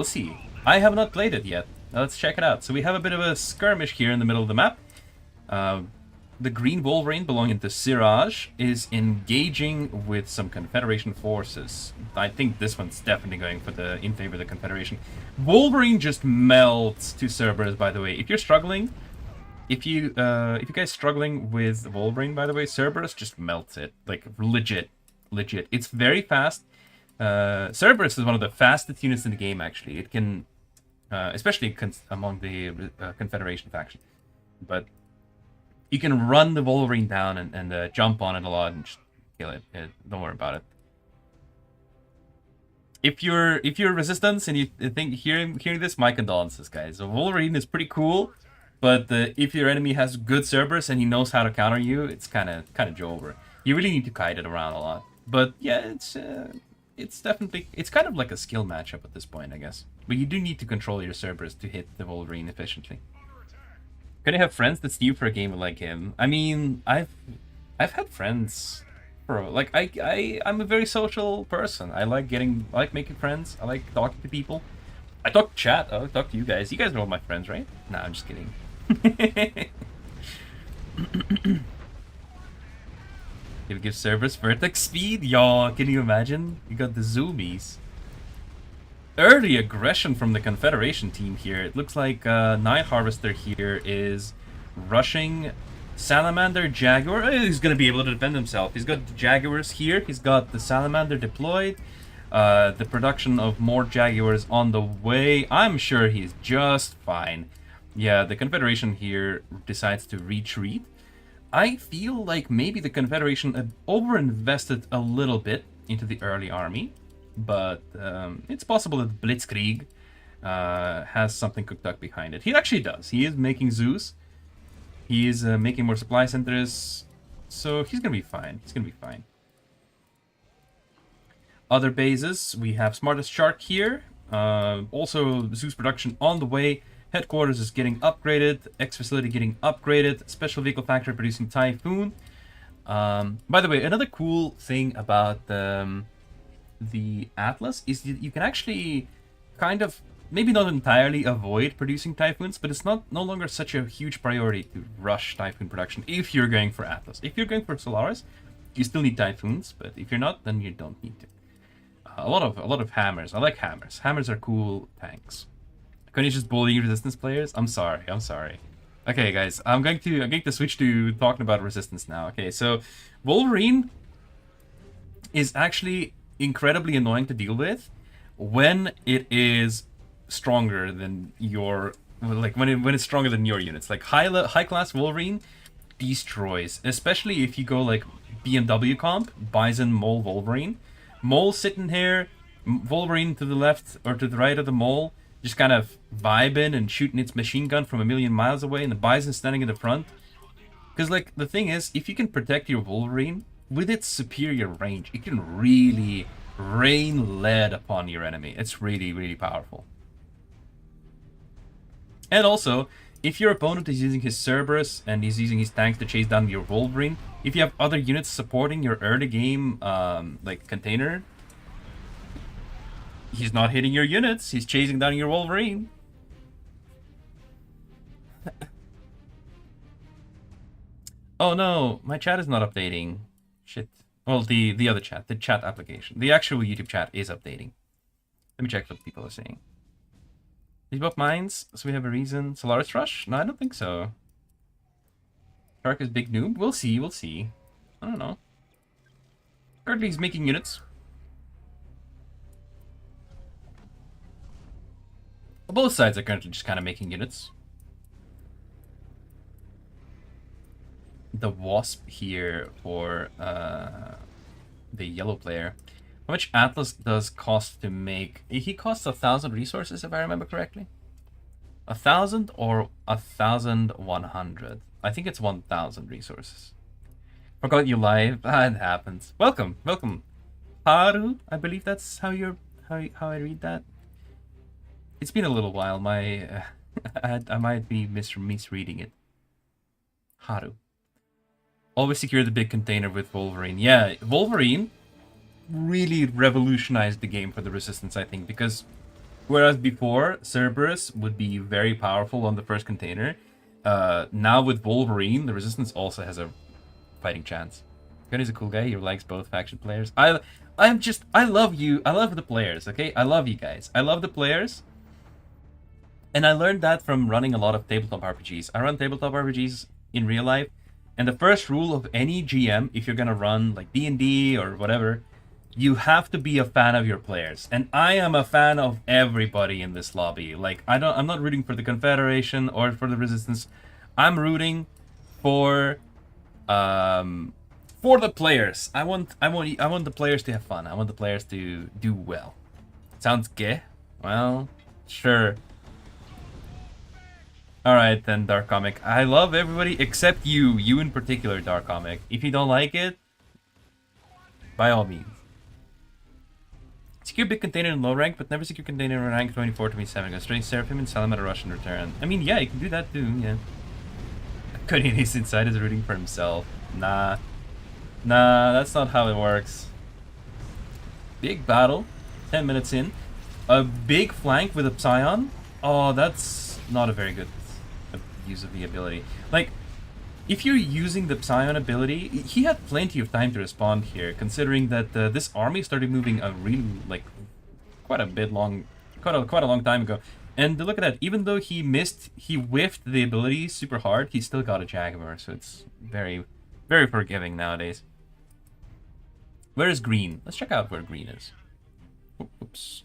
I have not played it yet. Let's check it out. So we have a bit of a skirmish here in the middle of the map. The green Wolverine belonging to Siraj is engaging with some Confederation forces. I think this one's definitely going for in favor of the Confederation. Wolverine just melts to Cerberus, by the way. If you're struggling, if you guys struggling with Wolverine, by the way, Cerberus just melts it. Like, legit. It's very fast. Cerberus is one of the fastest units in the game, actually. It can, especially among the Confederation faction. But you can run the Wolverine down and jump on it a lot and just kill it. Don't worry about it. If you're Resistance and you think hearing this, my condolences, guys. So Wolverine is pretty cool, but if your enemy has good Cerberus and he knows how to counter you, it's kind of Jover. You really need to kite it around a lot. But yeah, it's definitely kind of like a skill matchup at this point, I guess. But you do need to control your Cerberus to hit the Wolverine efficiently. Can I have friends that steal for a gamer like him? I mean, I've had friends, bro. Like I'm a very social person. I like making friends. I like talking to people. I talk to chat. I talk to you guys. You guys are all my friends, right? Nah, I'm just kidding. It'll give Cerberus vertex speed? Y'all, can you imagine? You got the zoomies. Early aggression from the Confederation team here. It looks like Night Harvester here is rushing Salamander Jaguar. He's going to be able to defend himself. He's got the Jaguars here. He's got the Salamander deployed. The production of more Jaguars on the way. I'm sure he's just fine. Yeah, the Confederation here decides to retreat. I feel like maybe the Confederation overinvested a little bit into the early army. But it's possible that Blitzkrieg has something cooked up behind it. He actually does. He is making Zeus. He is making more supply centers. So he's going to be fine. Other bases. We have Smartest Shark here. Also, Zeus production on the way. Headquarters is getting upgraded. X facility getting upgraded. Special vehicle factory producing Typhoon. By the way, another cool thing about the Atlas is you can actually kind of, maybe not entirely avoid producing Typhoons, but it's no longer such a huge priority to rush Typhoon production if you're going for Atlas. If you're going for Solaris, you still need Typhoons, but if you're not, then you don't need to. A lot of hammers. I like hammers. Hammers are cool tanks. Iconia just bullying Resistance players? I'm sorry. Okay, guys, I'm going to switch to talking about Resistance now. Okay, so Wolverine is actually incredibly annoying to deal with when it is stronger than your, like when it's stronger than your units. Like high class Wolverine destroys, especially if you go like BMW comp, Bison, Mole, Wolverine. Mole sitting here, Wolverine to the left or to the right of the Mole, just kind of vibing and shooting its machine gun from a million miles away, and the Bison standing in the front. Because like the thing is, if you can protect your Wolverine with its superior range, it can really rain lead upon your enemy. It's really, really powerful. And also, if your opponent is using his Cerberus and he's using his tanks to chase down your Wolverine, if you have other units supporting your early game like container, he's not hitting your units, he's chasing down your Wolverine. Oh no, my chat is not updating. Shit. Well, the other chat, the chat application. The actual YouTube chat is updating. Let me check what people are saying. These both mines, so we have a reason. Solaris Rush? No, I don't think so. Shark is big noob? We'll see. I don't know. Currently he's making units. Both sides are currently just kind of making units. The Wasp here for the yellow player. How much Atlas does cost to make? He costs 1,000 resources, if I remember correctly. 1,000 or 1,100? I think it's 1,000 resources. Forgot you live. It happens. Welcome. Haru, I believe that's how I read that. It's been a little while. I might be misreading it. Haru. Always secure the big container with Wolverine. Yeah, Wolverine really revolutionized the game for the Resistance, I think, because Whereas before, Cerberus would be very powerful on the first container. Now with Wolverine, the Resistance also has a fighting chance. Gunny's a cool guy. He likes both faction players. I love you. I love the players. Okay, I love you guys. I love the players. And I learned that from running a lot of tabletop RPGs. I run tabletop RPGs in real life, and the first rule of any GM, if you're gonna run like D&D or whatever, you have to be a fan of your players. And I am a fan of everybody in this lobby. Like I'm not rooting for the Confederation or for the Resistance. I'm rooting for the players. I want the players to have fun. I want the players to do well. Sounds gay? Well, sure. Alright then, Dark Comic. I love everybody except you. You in particular, Dark Comic. If you don't like it, by all means. Secure big container in low rank, but never secure container in rank 24, 27. Go straight Seraphim and sell him at a Russian return. I mean, yeah, you can do that too, yeah. Cornelius inside is rooting for himself. Nah. Nah, that's not how it works. Big battle. 10 minutes in. A big flank with a Psion. Oh, that's not a very good use of the ability. Like, if you're using the Psion ability, he had plenty of time to respond here, considering that this army started moving a really, like, quite a long time ago. And look at that, even though he whiffed the ability super hard, he still got a Jaguar, so it's very, very forgiving nowadays. Where is green? Let's check out where green is. Oops.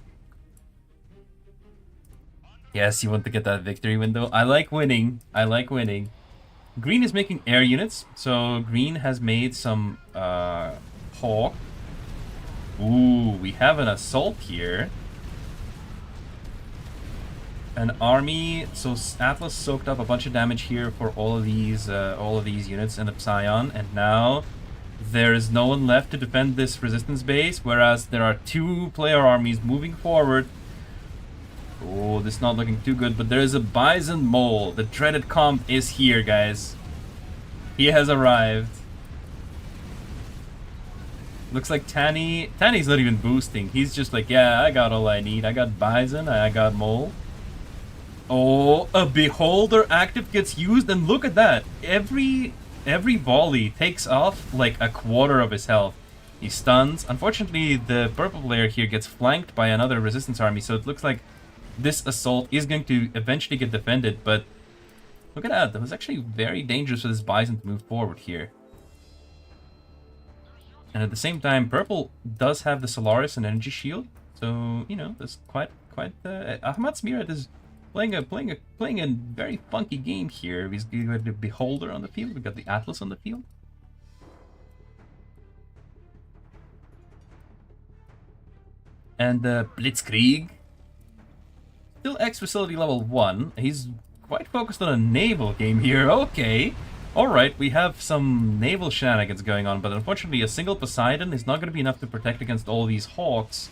Yes, you want to get that victory window. I like winning. I like winning. Green is making air units, so green has made some hawk. Ooh, we have an assault here. An army. So Atlas soaked up a bunch of damage here for all of these units and a Psion, and now there is no one left to defend this resistance base. Whereas there are 2 player armies moving forward. Oh, this is not looking too good, but there is a Bison mole. The dreaded comp is here, guys. He has arrived. Looks like Tanny's not even boosting. He's just like, yeah, I got all I need. I got Bison, I got mole. Oh, a Beholder active gets used, and look at that. Every volley takes off like a quarter of his health. He stuns. Unfortunately, the purple player here gets flanked by another resistance army, so it looks like this assault is going to eventually get defended, but look at that. That was actually very dangerous for this Bison to move forward here. And at the same time, purple does have the Solaris and Energy Shield, so you know that's quite. Ahmad Smirat is playing a very funky game here. He's got the Beholder on the field. We got the Atlas on the field. And Blitzkrieg. Still X facility level 1. He's quite focused on a naval game here. Okay. Alright, we have some naval shenanigans going on, but unfortunately a single Poseidon is not going to be enough to protect against all these hawks.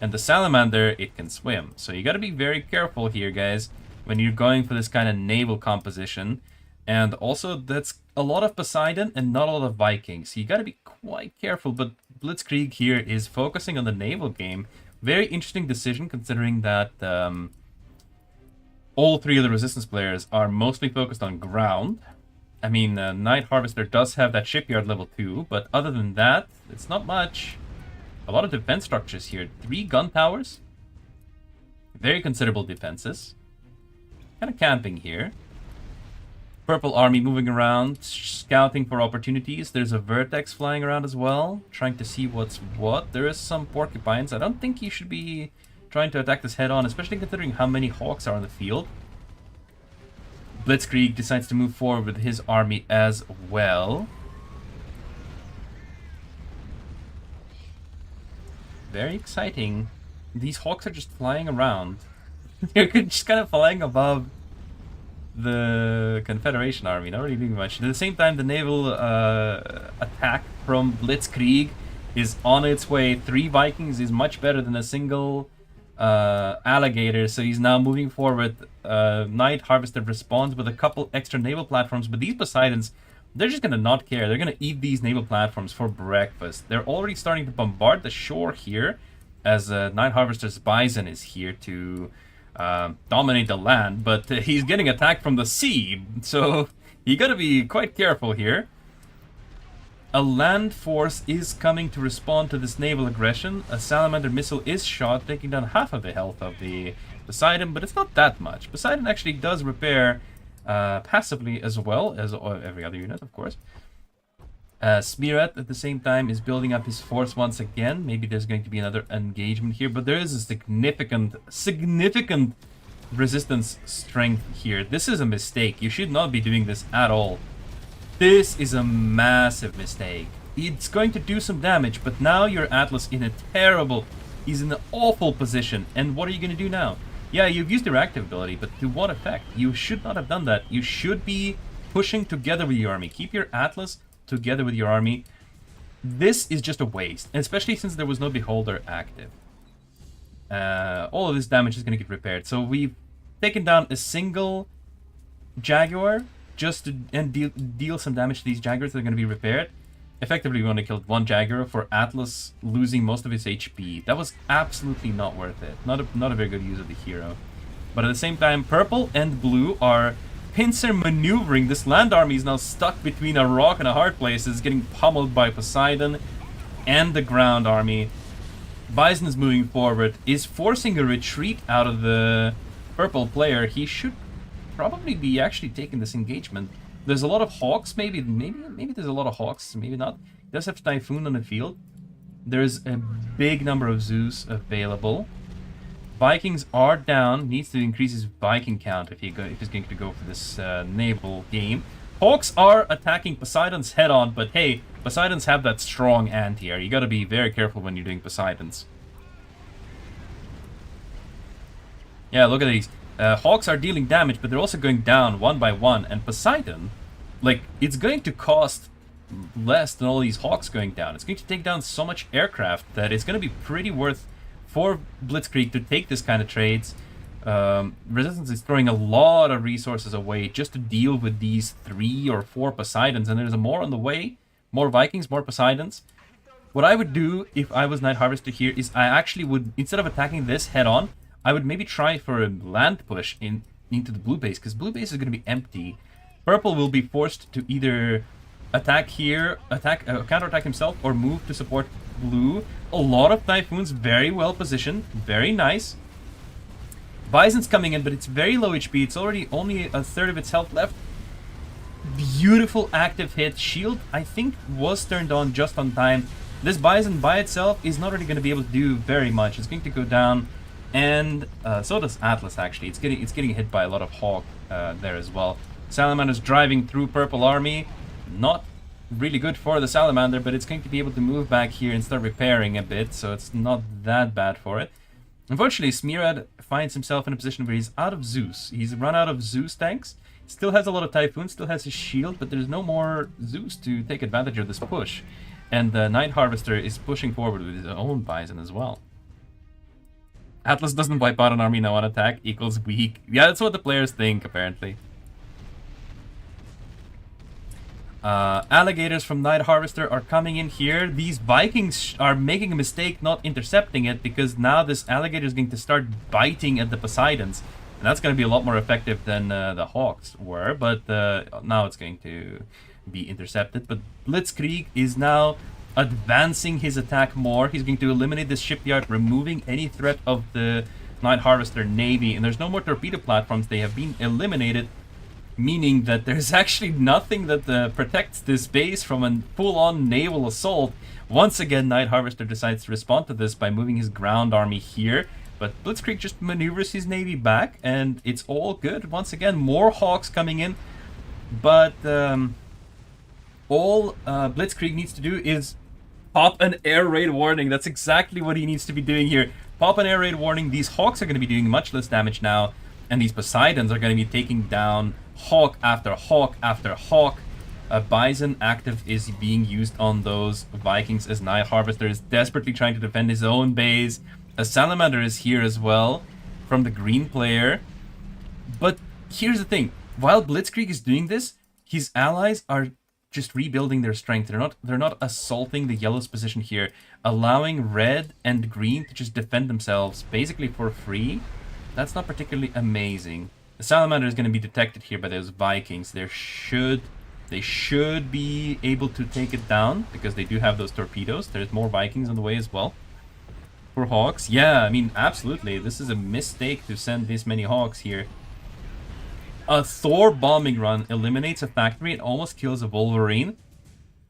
And the Salamander, it can swim. So you got to be very careful here, guys, when you're going for this kind of naval composition. And also, that's a lot of Poseidon and not a lot of Vikings. So you got to be quite careful, but Blitzkrieg here is focusing on the naval game. Very interesting decision, considering that all 3 of the Resistance players are mostly focused on ground. I mean, Night Harvester does have that shipyard level 2, but other than that, it's not much. A lot of defense structures here. 3 gun towers. Very considerable defenses. Kind of camping here. Purple army moving around, scouting for opportunities. There's a Vertex flying around as well, trying to see what's what. There is some porcupines. I don't think you should be trying to attack this head on, especially considering how many hawks are on the field. Blitzkrieg decides to move forward with his army as well. Very exciting. These hawks are just flying around. They're just kind of flying above the Confederation army, not really doing much. At the same time, the naval attack from Blitzkrieg is on its way. 3 Vikings is much better than a single alligator, so he's now moving forward. Night Harvester responds with a couple extra naval platforms, but these Poseidons, they're just gonna not care. They're gonna eat these naval platforms for breakfast. They're already starting to bombard the shore here. as Night Harvester's Bison is here to dominate the land, but he's getting attacked from the sea, so you gotta be quite careful here. A land force is coming to respond to this naval aggression. A salamander missile is shot, taking down half of the health of the Poseidon, but it's not that much. Poseidon actually does repair passively as well as every other unit, of course. Smirat at the same time is building up his force once again. Maybe there's going to be another engagement here, but there is a significant resistance strength here. This is a mistake. You should not be doing this at all. This is a massive mistake. It's going to do some damage, but now your Atlas he's in an awful position. And what are you going to do now? Yeah, you've used your active ability, but to what effect? You should not have done that. You should be pushing together with your army. Keep your Atlas together with your army. This is just a waste, especially since there was no Beholder active. All of this damage is going to get repaired. So we've taken down a single Jaguar just to deal some damage to these Jaguars that are going to be repaired. Effectively, we only killed one Jaguar for Atlas losing most of his HP. That was absolutely not worth it. Not a very good use of the hero. But at the same time, purple and blue are pincer maneuvering. This land army is now stuck between a rock and a hard place. It's getting pummeled by Poseidon and the ground army. Bison is moving forward, is forcing a retreat out of the purple player. He should probably be actually taking this engagement. There's a lot of Hawks, maybe there's a lot of Hawks, maybe not. He does have Typhoon on the field. There's a big number of Zeus available. Vikings are down, needs to increase his Viking count if he's going to go for this naval game. Hawks are attacking Poseidon's head-on, but hey, Poseidons have that strong anti-air. You gotta be very careful when you're doing Poseidons. Yeah, look at these. Hawks are dealing damage, but they're also going down one by one. And Poseidon, like, it's going to cost less than all these Hawks going down. It's going to take down so much aircraft that it's going to be pretty worth for Blitzkrieg to take this kind of trades. Resistance is throwing a lot of resources away just to deal with these 3 or 4 Poseidons, and there's more on the way. More Vikings, more Poseidons. What I would do if I was Night Harvester here is I actually would, instead of attacking this head-on, I would maybe try for a land push into the blue base, because blue base is going to be empty. Purple will be forced to either attack here, counterattack himself, or move to support blue. A lot of Typhoons, very well positioned, very nice. Bison's coming in, but it's very low HP. It's already only a third of its health left. Beautiful active hit. Shield, I think, was turned on just on time. This Bison by itself is not really going to be able to do very much. It's going to go down. And so does Atlas, actually. It's getting hit by a lot of Hawk there as well. Salamander's driving through purple army. Not really good for the Salamander, but it's going to be able to move back here and start repairing a bit, so it's not that bad for it. Unfortunately, Smirad finds himself in a position where he's out of Zeus. He's run out of Zeus tanks. Still has a lot of Typhoon, still has his shield, but there's no more Zeus to take advantage of this push. And the Night Harvester is pushing forward with his own Bison as well. Atlas doesn't wipe out an army now on attack equals weak. Yeah, that's what the players think, apparently. Alligators from Night Harvester are coming in here. These Vikings are making a mistake not intercepting it, because now this alligator is going to start biting at the Poseidons. And that's going to be a lot more effective than the Hawks were, but now it's going to be intercepted. But Blitzkrieg is now advancing his attack more. He's going to eliminate this shipyard, removing any threat of the Night Harvester Navy. And there's no more torpedo platforms. They have been eliminated, meaning that there's actually nothing that protects this base from a full-on naval assault. Once again, Night Harvester decides to respond to this by moving his ground army here. But Blitzkrieg just maneuvers his navy back, and it's all good. Once again, more Hawks coming in. But all Blitzkrieg needs to do is pop an air raid warning. That's exactly what he needs to be doing here. Pop an air raid warning. These Hawks are going to be doing much less damage now, and these Poseidons are going to be taking down Hawk after Hawk after Hawk. A Bison active is being used on those Vikings as Night Harvester is desperately trying to defend his own base. A Salamander is here as well from the green player. But here's the thing. While Blitzkrieg is doing this, his allies are just rebuilding their strength. They're not assaulting the yellow's position here, allowing red and green to just defend themselves basically for free. That's not particularly amazing. The salamander is going to be detected here by those Vikings. They should be able to take it down because they do have those torpedoes. There's more Vikings on the way as well. For Hawks, yeah, I mean, absolutely. This is a mistake to send this many Hawks here. A Thor bombing run eliminates a factory and almost kills a Wolverine.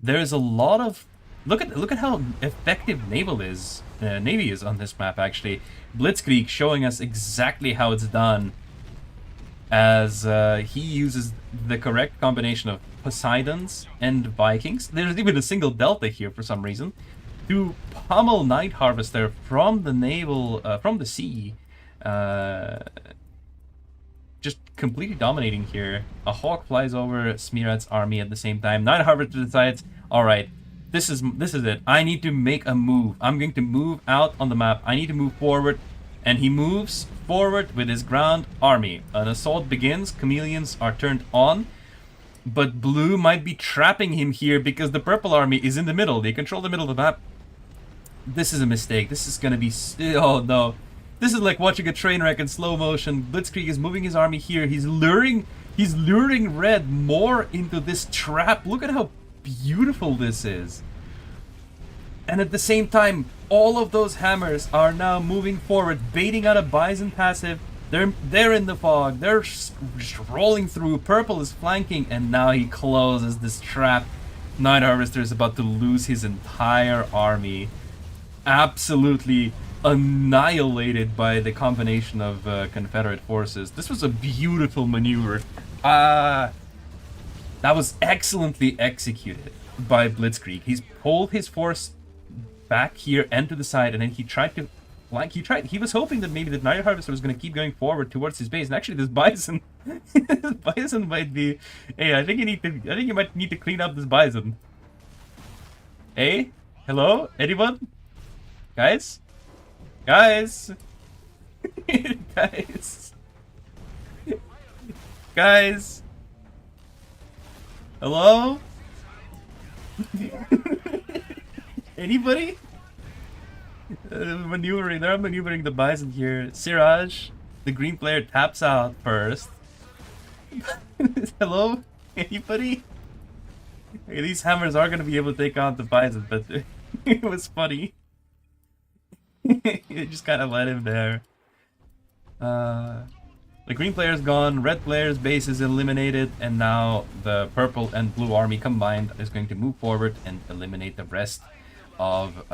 There is a lot of... Look at how effective Navy is on this map, actually. Blitzkrieg showing us exactly how it's done, as he uses the correct combination of Poseidons and Vikings. There's even a single Delta here for some reason, to pummel Night Harvester from the sea. Just completely dominating here. A Hawk flies over Smirat's army at the same time. Night Harvester decides, alright, this is it. I need to make a move. I'm going to move out on the map. I need to move forward. And he moves forward with his ground army. An assault begins. Chameleons are turned on. But blue might be trapping him here because the purple army is in the middle. They control the middle of the map. This is a mistake. This is going to be... Oh, no. This is like watching a train wreck in slow motion. Blitzkrieg is moving his army here. He's luring red more into this trap. Look at how beautiful this is. And at the same time, all of those hammers are now moving forward, baiting out a Bison passive. They're in the fog. They're just rolling through. Purple is flanking, and now he closes this trap. Night Harvester is about to lose his entire army. Absolutely annihilated by the combination of Confederate forces. This was a beautiful maneuver. That was excellently executed by Blitzkrieg. He's pulled his force back here and to the side, and then he tried to flank. He was hoping that maybe the Night Harvester was going to keep going forward towards his base, and actually this Bison this Bison might be... Hey, I think you might need to clean up this Bison. Hey? Hello? Anyone? Guys? Guys? Guys? Guys? Hello? Anybody? They're maneuvering the Bison here. Siraj, the green player, taps out first. Hello? Anybody? Okay, these hammers are going to be able to take on the Bison, but it was funny. You just kind of let him there. The green player's gone, red player's base is eliminated, and now the purple and blue army combined is going to move forward and eliminate the rest of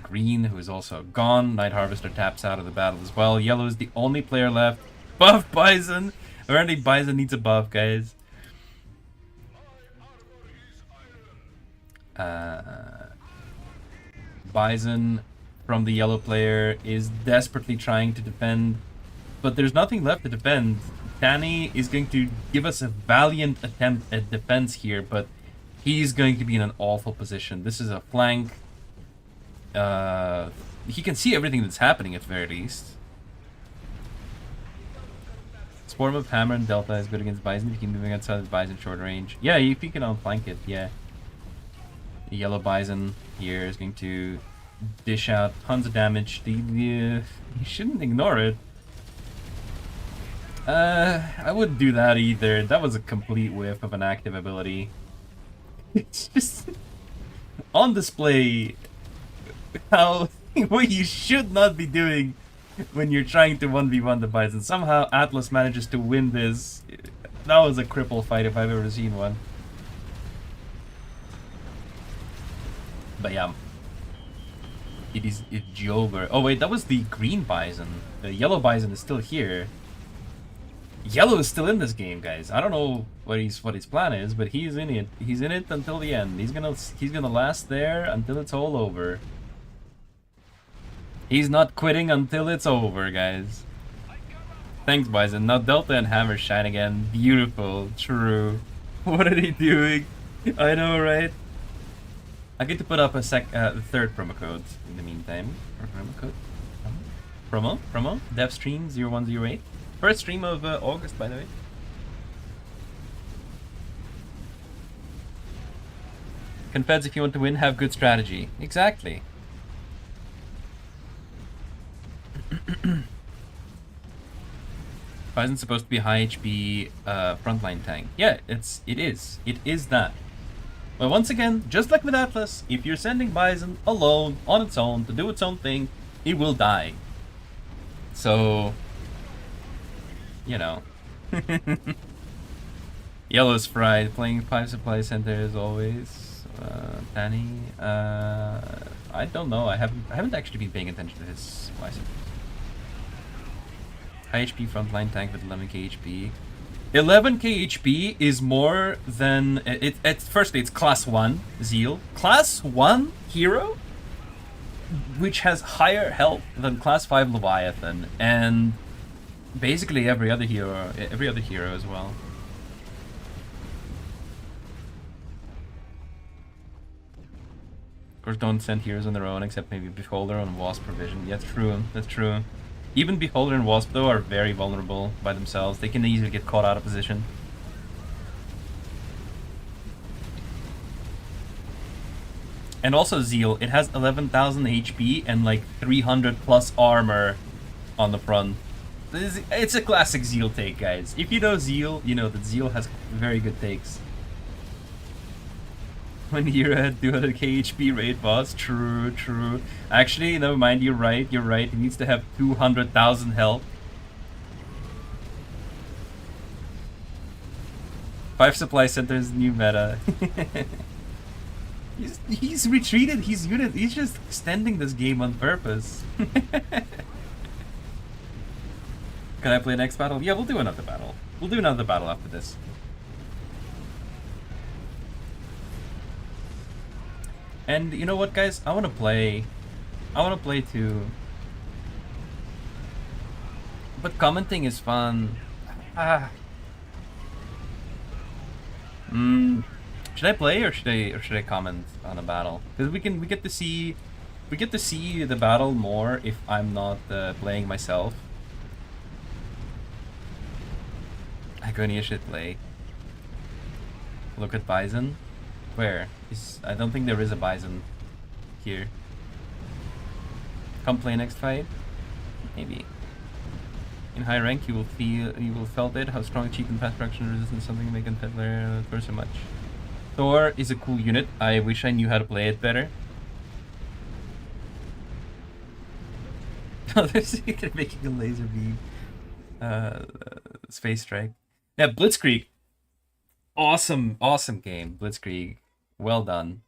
green, who is also gone. Night Harvester taps out of the battle as well. Yellow is the only player left. Buff Bison! Apparently Bison needs a buff, guys. Bison from the yellow player is desperately trying to defend, but there's nothing left to defend. Danny is going to give us a valiant attempt at defense here, but he's going to be in an awful position. This is a flank. He can see everything that's happening at the very least. Swarm of Hammer and Delta is good against Bison. If you keep moving outside the Bison short range. Yeah, if you can outflank it, yeah. The yellow Bison here is going to dish out tons of damage. You shouldn't ignore it. I wouldn't do that either. That was a complete whiff of an active ability. It's just on display how what you should not be doing when you're trying to 1v1 the Bison. Somehow Atlas manages to win this. That was a cripple fight if I've ever seen one. But yeah. It's Jover. Oh wait, that was the green Bison. The yellow Bison is still here. Yellow is still in this game, guys. I don't know what his plan is, but he's in it. He's in it until the end. He's gonna last there until it's all over. He's not quitting until it's over, guys. Thanks, Bison. Now Delta and Hammer shine again. Beautiful. True. What are they doing? I know, right? I get to put up a third promo code in the meantime. Promo code? Promo? DevStream 0108. First stream of August, by the way. Confeds, if you want to win, have good strategy. Exactly. Bison's supposed to be high HP frontline tank. Yeah, it is. It is that. But once again, just like with Atlas, if you're sending Bison alone, on its own, to do its own thing, it will die. So, you know. Yellow's fried, playing 5 supply center as always. Danny, I don't know. I haven't actually been paying attention to his supply center. High HP frontline tank with 11k HP. 11k HP is more than firstly it's class 1 Zeal. Class 1 hero which has higher health than class 5 Leviathan and basically every other hero as well. Of course, don't send heroes on their own except maybe Beholder and Wasp provision. Yeah, that's true. Even Beholder and Wasp, though, are very vulnerable by themselves. They can easily get caught out of position. And also Zeal, it has 11,000 HP and like 300 plus armor on the front. It's a classic Zeal take, guys. If you know Zeal, you know that Zeal has very good takes. When you're at 200k HP raid boss, true. Actually, never mind, you're right. It needs to have 200,000 health. 5 supply centers, new meta. he's retreated his unit. He's just extending this game on purpose. Can I play next battle? Yeah, we'll do another battle. We'll do another battle after this. And you know what, guys? I want to play too. But commenting is fun. Should I play or should I comment on a battle? Because we get to see the battle more if I'm not playing myself. Iconia should play. Look at Bison. Where? I don't think there is a Bison here. Come play next fight? Maybe. In high rank you will felt it, how strong cheek and fast fraction resistance something to make a peddler for so much. Thor is a cool unit. I wish I knew how to play it better. They're making a laser beam. Space strike. Yeah, Blitzkrieg. Awesome game, Blitzkrieg. Well done.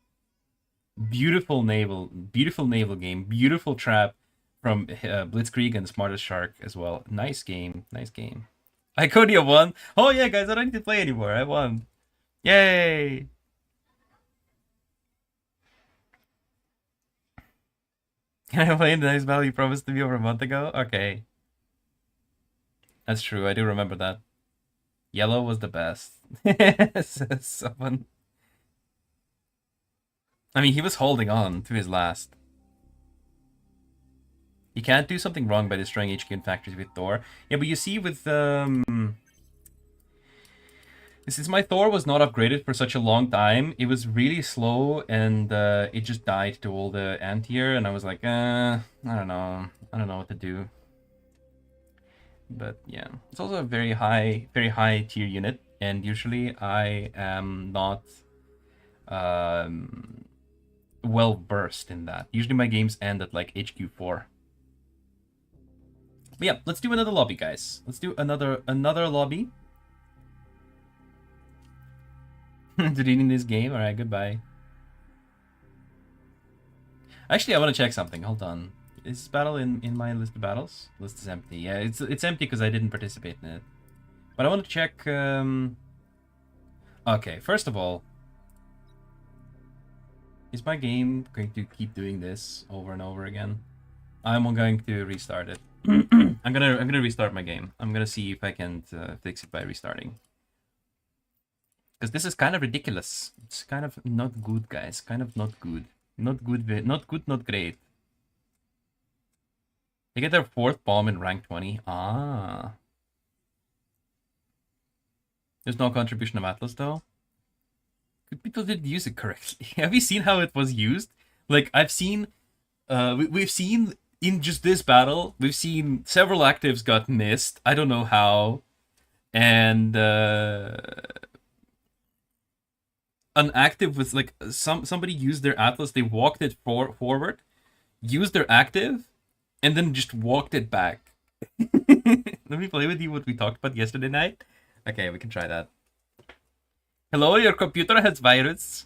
Beautiful naval game. Beautiful trap from Blitzkrieg and Smartest Shark as well. Nice game. Iconia won. Oh yeah, guys, I don't need to play anymore. I won. Yay! Can I play in the next battle you promised to me over a month ago? Okay. That's true. I do remember that. Yellow was the best. Says someone. I mean, he was holding on to his last. You can't do something wrong by destroying HQ and factories with Thor. Yeah, but you see with since my Thor was not upgraded for such a long time, it was really slow and it just died to all the anti-air, and I was like, I don't know what to do. But yeah, it's also a very high tier unit, and usually I am not well versed in that. Usually my games end at like HQ4. But yeah, let's do another lobby, guys. Let's do another lobby. Deleting this game. All right, goodbye. Actually, I want to check something. Hold on. Is this battle in my list of battles? List is empty. Yeah, it's empty because I didn't participate in it. But I want to check. Okay, first of all, is my game going to keep doing this over and over again? I'm going to restart it. I'm gonna restart my game. I'm gonna see if I can fix it by restarting. Because this is kind of ridiculous. It's kind of not good, guys. Kind of not good. Not good, not great. They get their 4th bomb in rank 20. Ah. There's no contribution of Atlas, though. People didn't use it correctly. Have you seen how it was used? Like, I've seen, we've seen in just this battle, we've seen several actives got missed. I don't know how. And an active was like somebody used their atlas, they walked it forward, used their active, and then just walked it back. Let me play with you what we talked about yesterday night. Okay, we can try that. Hello, your computer has virus.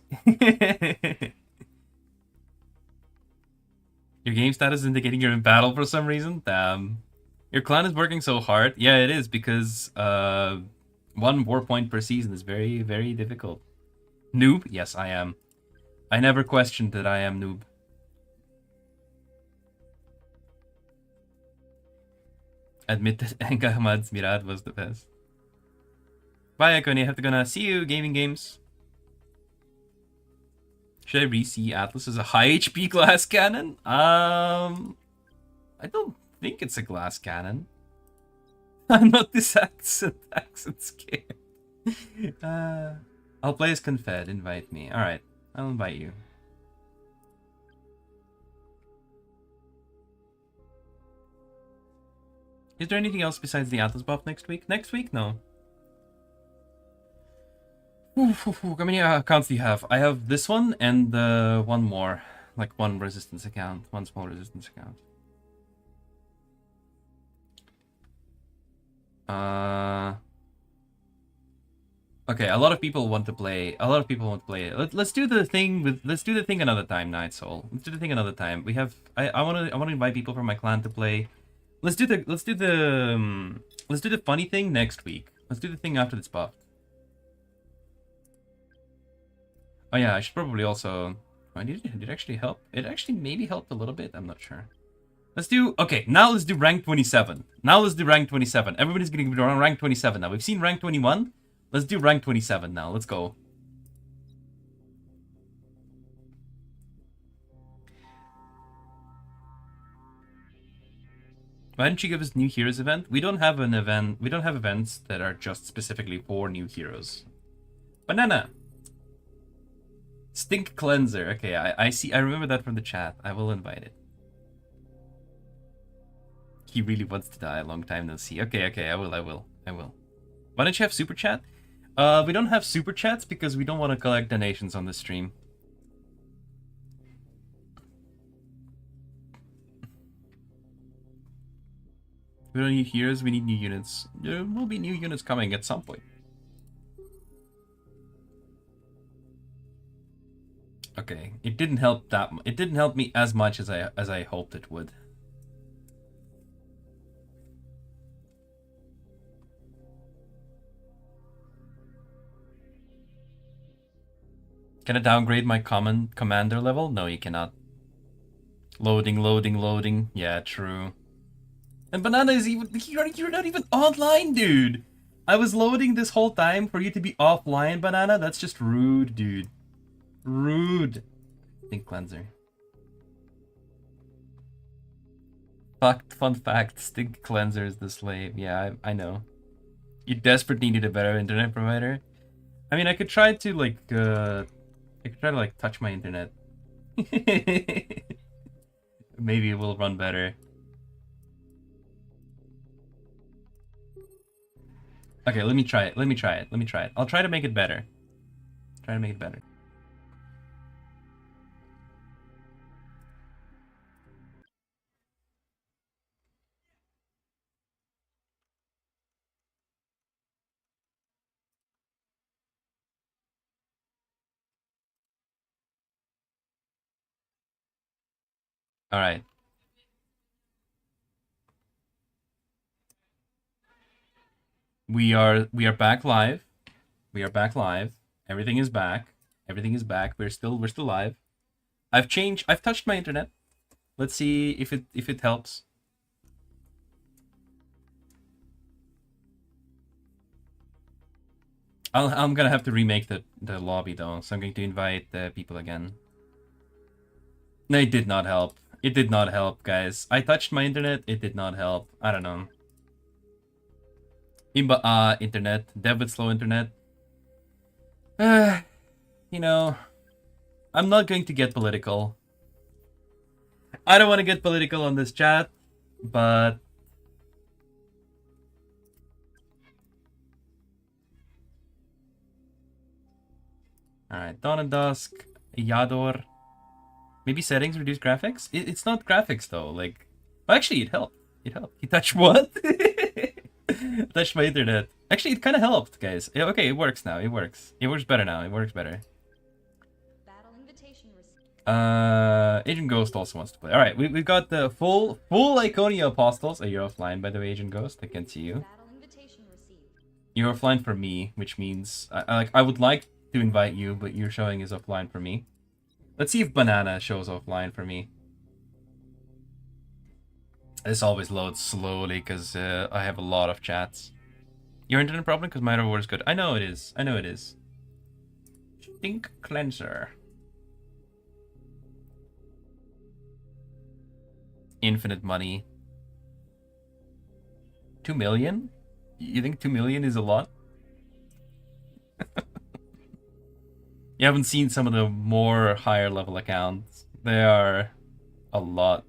Your game status is indicating you're in battle for some reason. Damn. Your clan is working so hard. Yeah, it is, because 1 war point per season is very, very difficult. Noob? Yes, I am. I never questioned that I am noob. Admit that Ahmad's Mirad was the best. Bye, Iconia. Have to gonna see you, gaming games. Should I re-see Atlas as a high HP glass cannon? I don't think it's a glass cannon. I'm not this accent scared. I'll play as Confed. Invite me. Alright, I'll invite you. Is there anything else besides the Atlas buff next week? Next week? No. How many accounts do you have? I have this one and one more. Like one resistance account. One small resistance account. Okay, a lot of people want to play. Let's do the thing another time, Night Soul. Let's do the thing another time. We have I want to invite people from my clan to play. Let's do the funny thing next week. Let's do the thing after this buff. Oh yeah, I should probably also... Oh, did it actually help? It actually maybe helped a little bit. I'm not sure. Let's do... Okay, now let's do rank 27. Everybody's getting around rank 27 now. We've seen rank 21. Let's do rank 27 now. Let's go. Why didn't you give us new heroes event? We don't have an event. We don't have events that are just specifically for new heroes. Banana. Stink cleanser. Okay, I see. I remember that from the chat. I will invite it. He really wants to die. A long time no see. Okay. I will. Why don't you have super chat? We don't have super chats because we don't want to collect donations on the stream. We don't need heroes. We need new units. There will be new units coming at some point. Okay, it didn't help that. It didn't help me as much as I hoped it would. Can I downgrade my commander level? No, you cannot. Loading. Yeah, true. And Banana is even... You're not even online, dude! I was loading this whole time for you to be offline, Banana? That's just rude, dude. Rude. Stink cleanser. Fun fact, stink cleanser is the slave. Yeah, I know. You desperately need a better internet provider. I mean, I could try to like touch my internet. Maybe it will run better. Okay, let me try it. I'll try to make it better. All right. We are back live. Everything is back. We're still live. I've touched my internet. Let's see if it helps. I'm gonna have to remake the lobby though, so I'm going to invite people again. No, it did not help. It did not help, guys. I touched my internet. It did not help. I don't know. Internet. Dev with slow internet. you know, I'm not going to get political. I don't want to get political on this chat, but alright, Dawn and Dusk, Yador. Maybe settings reduce graphics? It's not graphics though, like... Actually, it helped. It helped. He touched what? Touched my internet. Actually, it kind of helped, guys. Yeah, okay, it works now. It works. It works better now. It works better. Agent Ghost also wants to play. Alright, we've got the full Iconia Apostles. Oh, you're offline, by the way, Agent Ghost. I can't see you. You're offline for me, which means... I would like to invite you, but you're showing is offline for me. Let's see if Banana shows offline for me. This always loads slowly because I have a lot of chats. Your internet problem because my reward is good. I know it is. I know it is. Stink Cleanser. Infinite money. 2 million? You think 2 million is a lot? You haven't seen some of the more higher level accounts. They are a lot.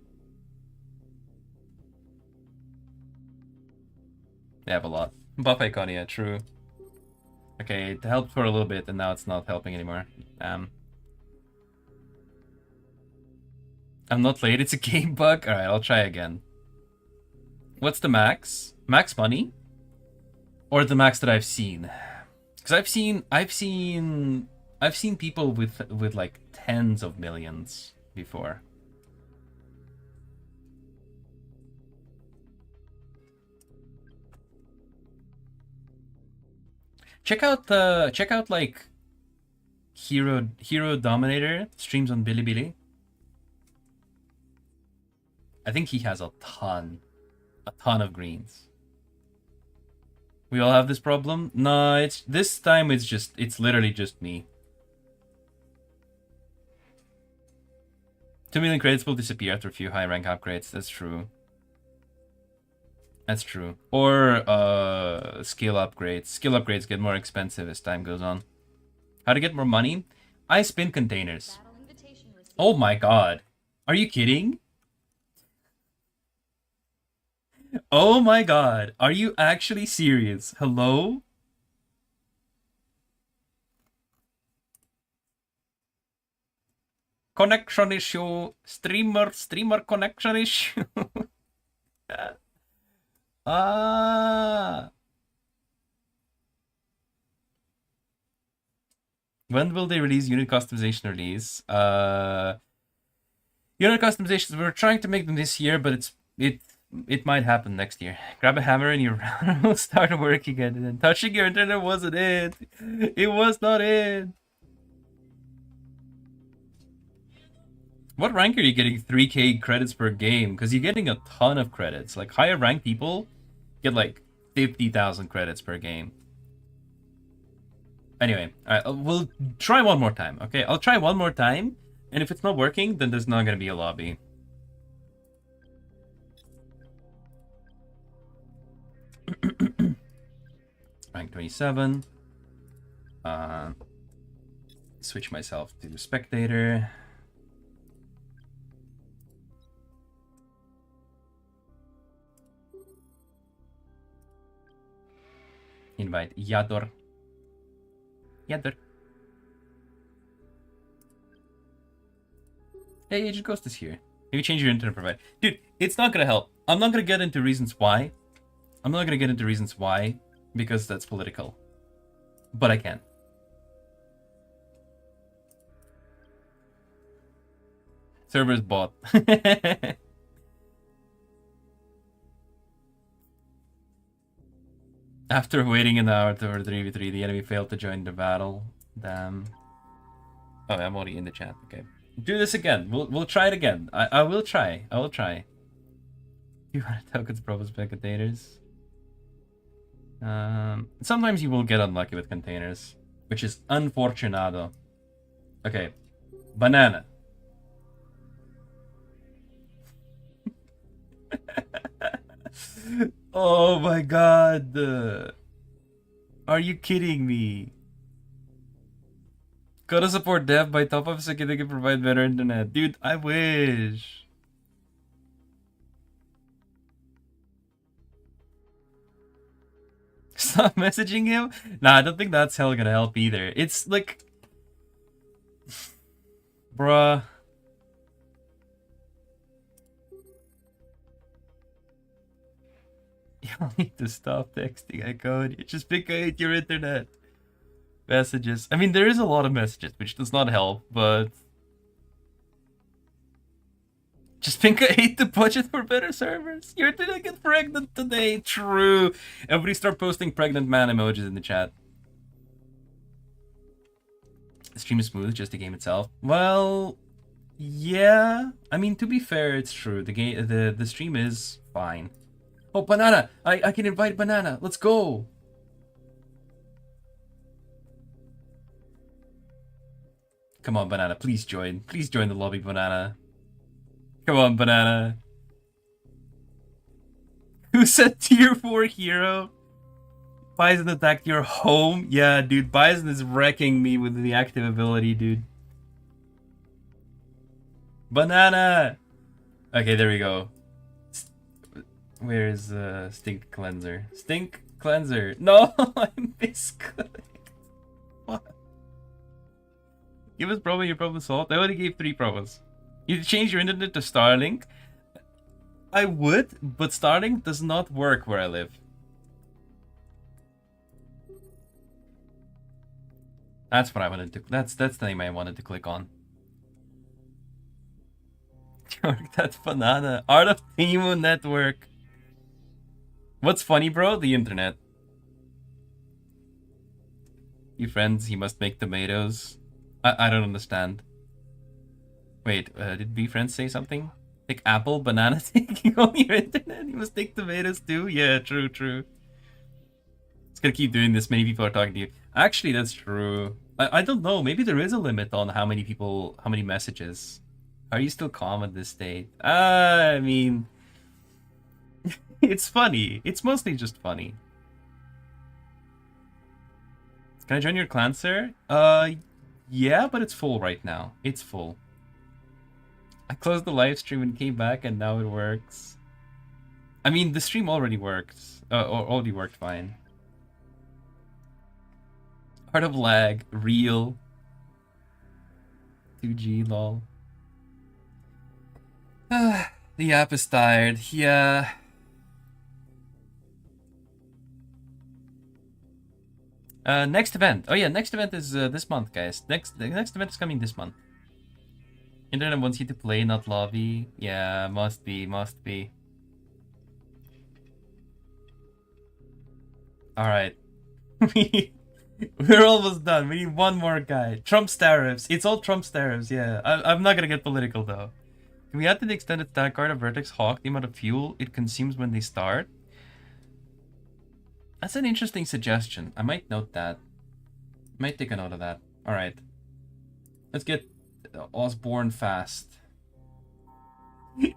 They have a lot. Buff Iconia, true. Okay, it helped for a little bit and now it's not helping anymore. I'm not late, it's a game bug? Alright, I'll try again. What's the max? Max money? Or the max that I've seen? Because I've seen people with like tens of millions before. Check out like Hero Dominator streams on Bilibili. I think he has a ton of greens. We all have this problem? No, it's this time it's literally just me. 2 million credits will disappear after a few high rank upgrades. That's true. That's true. Or skill upgrades. Skill upgrades get more expensive as time goes on. How to get more money? I spin containers. Oh my god. Are you kidding? Oh my god. Are you actually serious? Hello? Connection issue. Streamer connection issue. Ah. When will they release unit customization release? Unit customizations, we're trying to make them this year, but it might happen next year. Grab a hammer and your router will start working again. And touching your internet wasn't it. It was not it. What rank are you getting 3k credits per game? Because you're getting a ton of credits. Like higher rank people get like 50,000 credits per game. Anyway, alright, we'll try one more time, okay? I'll try one more time, and if it's not working, then there's not gonna be a lobby. Rank 27. Switch myself to spectator. Invite Yador. Yador. Hey, Agent Ghost is here. Maybe change your internet provider. Dude, it's not gonna help. I'm not gonna get into reasons why. Because that's political. But I can. Servers bought. After waiting an hour for 3v3, the enemy failed to join the battle. Damn. Oh, I'm already in the chat. Okay. Do this again. We'll try it again. I will try. I will try. You want to talk with proposed by containers? Sometimes you will get unlucky with containers, which is unfortunado. Okay. Banana. Oh my god. Are you kidding me? Gotta support dev by top up so they can provide better internet. Dude, I wish. Stop messaging him? Nah, I don't think that's hell gonna help either. It's like... Bruh. You'll need to stop texting Iconia. Just pick your internet. Messages. I mean, there is a lot of messages, which does not help, but... Just Pinka ate the budget for better servers. You're gonna get pregnant today. True. Everybody start posting pregnant man emojis in the chat. The stream is smooth, just the game itself. Well, yeah. I mean, to be fair, it's true. The stream is fine. Oh, Banana! I can invite Banana. Let's go. Come on, Banana. Please join. Please join the lobby, Banana. Come on, Banana. Who said tier 4 hero? Bison attacked your home? Yeah, dude. Bison is wrecking me with the active ability, dude. Banana! Okay, there we go. Where is Stink Cleanser? Stink Cleanser. No, I misclicked. What? Give us promo, your problem solved. I already gave 3 promos. You change your internet to Starlink? I would, but Starlink does not work where I live. That's what I wanted to. That's the name I wanted to click on. That's Banana. Art of Timo Network. What's funny, bro? The internet. You friends, he must make tomatoes. I don't understand. Wait, did B friends say something? Take apple, banana, taking on your internet. You must take tomatoes too. Yeah, true, true. It's gonna keep doing this. Many people are talking to you. Actually, that's true. I don't know. Maybe there is a limit on how many people, how many messages. Are you still calm at this state? I mean, it's funny. It's mostly just funny. Can I join your clan, sir? Yeah, but it's full right now. It's full. I closed the live stream and came back, and now it works. I mean, the stream already worked. Already worked fine. Heart of lag, real. 2G, lol. The app is tired. Yeah. Next event. Oh yeah, next event is this month, guys. The next event is coming this month. Internet wants you to play, not lobby. Yeah, must be, must be. Alright. We're almost done. We need one more guy. Trump's tariffs. It's all Trump's tariffs, yeah. I'm not gonna get political, though. Can we add to the extended stack card of Vertex Hawk the amount of fuel it consumes when they start? That's an interesting suggestion. I might note that. Might take a note of that. Alright. Let's get Osborne fast.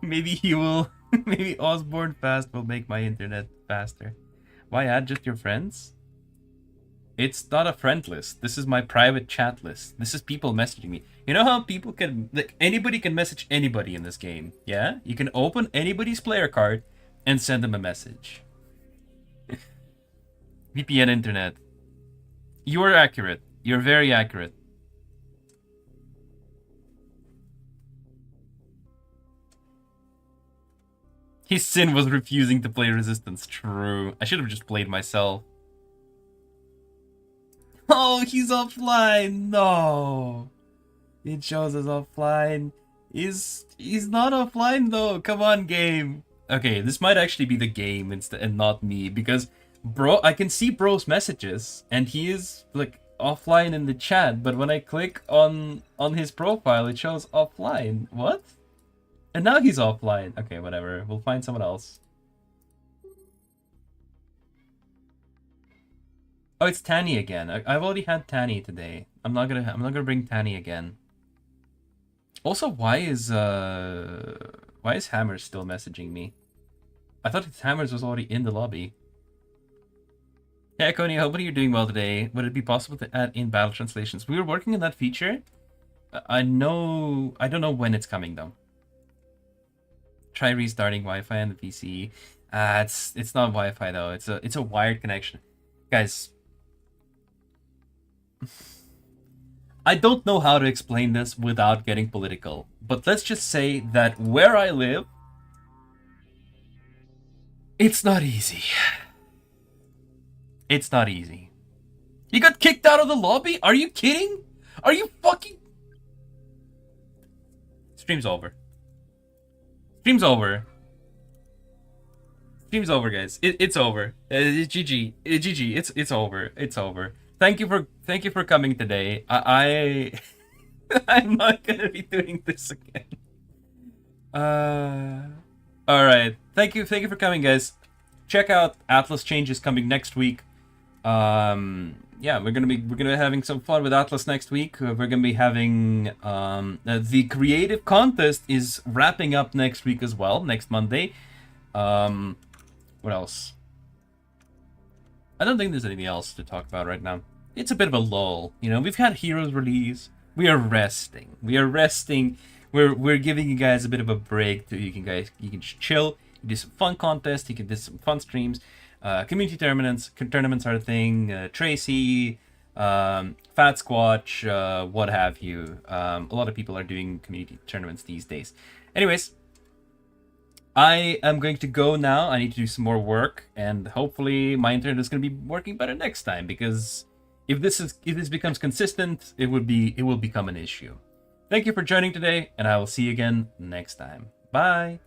Maybe he will... Maybe Osborne fast will make my internet faster. Why add just your friends? It's not a friend list. This is my private chat list. This is people messaging me. You know how people can... Like, anybody can message anybody in this game, yeah? You can open anybody's player card and send them a message. VPN internet. You are accurate. You're very accurate. His sin was refusing to play Resistance. True. I should have just played myself. Oh, he's offline. No. It shows us offline. He's not offline though. Come on, game. Okay, this might actually be the game instead and not me, because bro, I can see bro's messages and he is like offline in the chat, but when I click on his profile, it shows offline. What? And now he's offline. Okay, whatever. We'll find someone else. Oh, it's Tanny again. I've already had Tanny today. I'm not gonna bring Tanny again. Also, why is Hammers still messaging me? I thought Hammers was already in the lobby. Yeah, Iconia, hopefully you're doing well today. Would it be possible to add in battle translations? We were working on that feature. I don't know when it's coming though. Try restarting Wi-Fi on the PC. It's not Wi-Fi though. It's a wired connection. Guys, I don't know how to explain this without getting political, but let's just say that where I live, it's not easy. It's not easy. You got kicked out of the lobby? Are you kidding? Are you fucking... Stream's over. Stream's over. Stream's over, guys. It's over. GG. GG. It's over. It's over. Thank you for coming today. I'm not gonna be doing this again. All right. Thank you for coming, guys. Check out Atlas changes coming next week. Yeah, we're gonna be having some fun with Atlas next week. We're gonna be having the creative contest is wrapping up next week as well, next Monday. What else? I don't think there's anything else to talk about right now. It's a bit of a lull, you know. We've had Heroes release. We are resting. We're giving you guys a bit of a break so you can chill. You do some fun contests. You can do some fun streams. Community tournaments are a thing. Tracy, Fat Squatch, what have you. A lot of people are doing community tournaments these days. Anyways, I am going to go now. I need to do some more work, and hopefully my internet is going to be working better next time. Because if this becomes consistent, it will become an issue. Thank you for joining today, and I will see you again next time. Bye.